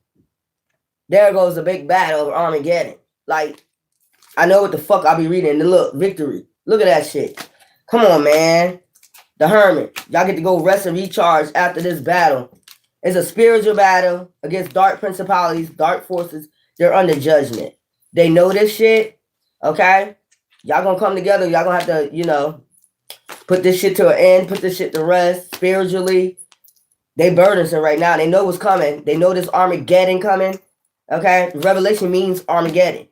There goes the big battle of Armageddon. Like, I know what the fuck I'll be reading. And look, victory. Look at that shit. Come on, man. The Hermit. Y'all get to go rest and recharge after this battle. It's a spiritual battle against dark principalities, dark forces. They're under judgment. They know this shit. Okay? Y'all gonna come together. Y'all gonna have to, put this shit to an end. Put this shit to rest spiritually. They burdensome right now. They know what's coming. They know this Armageddon coming. Okay? Revelation means Armageddon.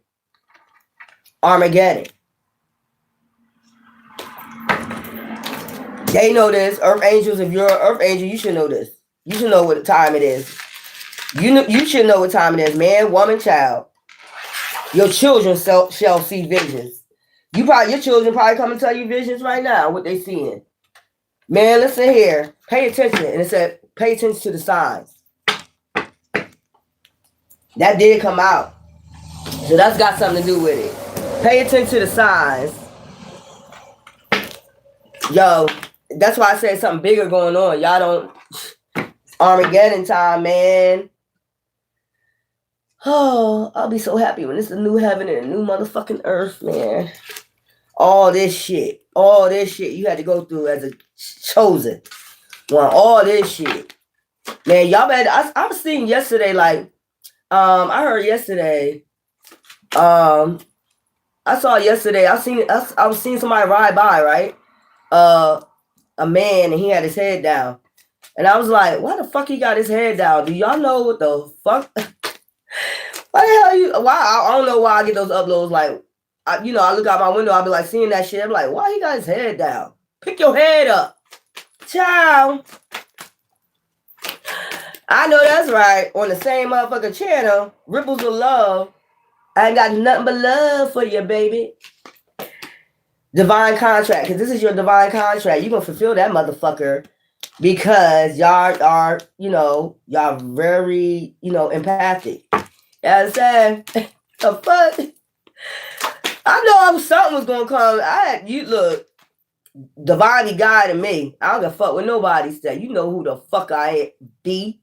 Armageddon. They know this. Earth angels, if you're an Earth angel, you should know this. You should know what time it is. You should know what time it is, man, woman, child. Your children shall see visions. Your children probably come and tell you visions right now, what they seeing. Man, listen here. Pay attention. And it said, pay attention to the signs. That did come out. So that's got something to do with it. Pay attention to the signs. Yo, that's why I said something bigger going on. Y'all don't... Armageddon time, man. Oh, I'll be so happy when it's a new heaven and a new motherfucking earth, man. All this shit you had to go through as a chosen one. All this shit, man. Y'all better. I was seeing yesterday, like, I heard yesterday. I saw yesterday. I was seeing somebody ride by, right? A man, and he had his head down, and I was like, why the fuck he got his head down? Do y'all know what the fuck? Why the hell you? Why I don't know why I get those uploads. Like, I look out my window. I'll be like seeing that shit. I'm like, why he got his head down? Pick your head up, ciao. I know that's right. On the same motherfucking channel, Ripples of Love. I ain't got nothing but love for you, baby. Divine contract, because this is your divine contract. You're gonna fulfill that motherfucker because y'all are, y'all very, empathic. You know what I'm saying? The fuck? I know something was gonna come. You look, divinely guiding me. I don't give a fuck what nobody said. You know who the fuck I be.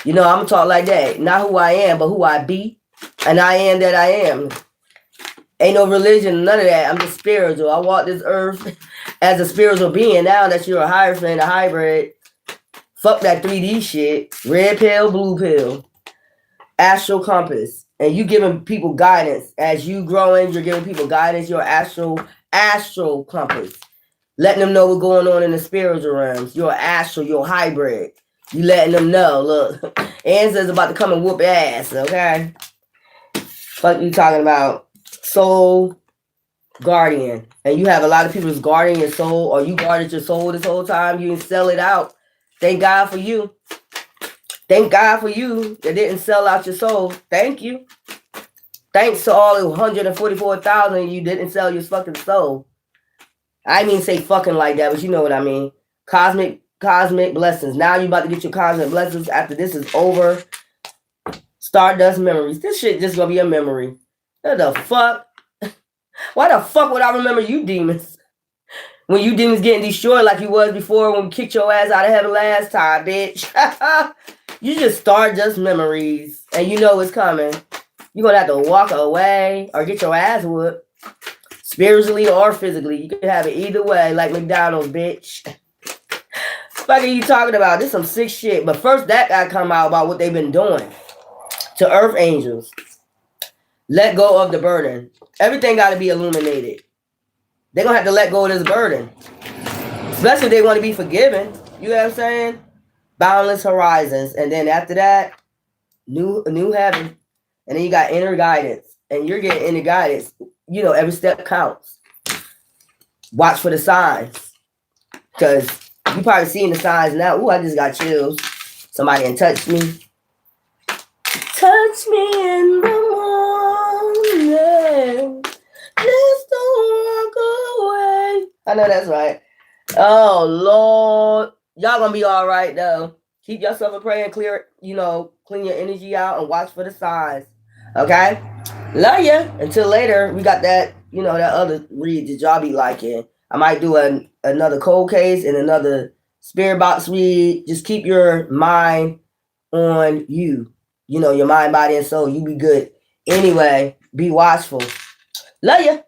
I'm gonna talk like that. Not who I am, but who I be. And I am that I am. Ain't no religion, none of that. I'm just spiritual. I walk this earth as a spiritual being. Now that you're a hierophant, a hybrid, fuck that 3D shit. Red pill, blue pill. Astral compass. And you giving people guidance. As you growing, you're giving people guidance. Your astral compass. Letting them know what's going on in the spiritual realms. You're astral, you're hybrid. You letting them know. Look, Anza's about to come and whoop ass, okay? Fuck you talking about? Soul guardian. And you have a lot of people who's guarding your soul, or you guarded your soul this whole time. You didn't sell it out. Thank God for you. Thank God for you that didn't sell out your soul. Thank you. Thanks to all the 144,000 you didn't sell your fucking soul. I didn't mean say fucking like that, but you know what I mean. Cosmic blessings. Now you about to get your cosmic blessings after this is over. Stardust memories. This shit just gonna be a memory. What the fuck? Why the fuck would I remember you demons? When you demons getting destroyed like you was before when we kicked your ass out of heaven last time, bitch. You just Stardust memories. And you know it's coming. You're gonna have to walk away or get your ass whooped. Spiritually or physically. You can have it either way, like McDonald's, bitch. Fuck are you talking about? This some sick shit. But first that gotta come out about what they've been doing to earth angels. Let go of the burden. Everything got to be illuminated. They're going to have to let go of this burden. Especially if they want to be forgiven. You know what I'm saying? Boundless horizons. And then after that, new heaven. And then you got inner guidance. And you're getting inner guidance. Every step counts. Watch for the signs. Because you probably seeing the signs now. Ooh, I just got chills. Somebody done touched me. Touch me in the morning. Please don't walk away. I know that's right. Oh, Lord. Y'all gonna be all right, though. Keep yourself in prayer and clear, clean your energy out and watch for the signs. Okay? Love ya. Until later, we got that, that other read that y'all be liking. I might do another cold case and another spirit box read. Just keep your mind on you. Your mind, body, and soul. You be good. Anyway, be watchful. Love ya.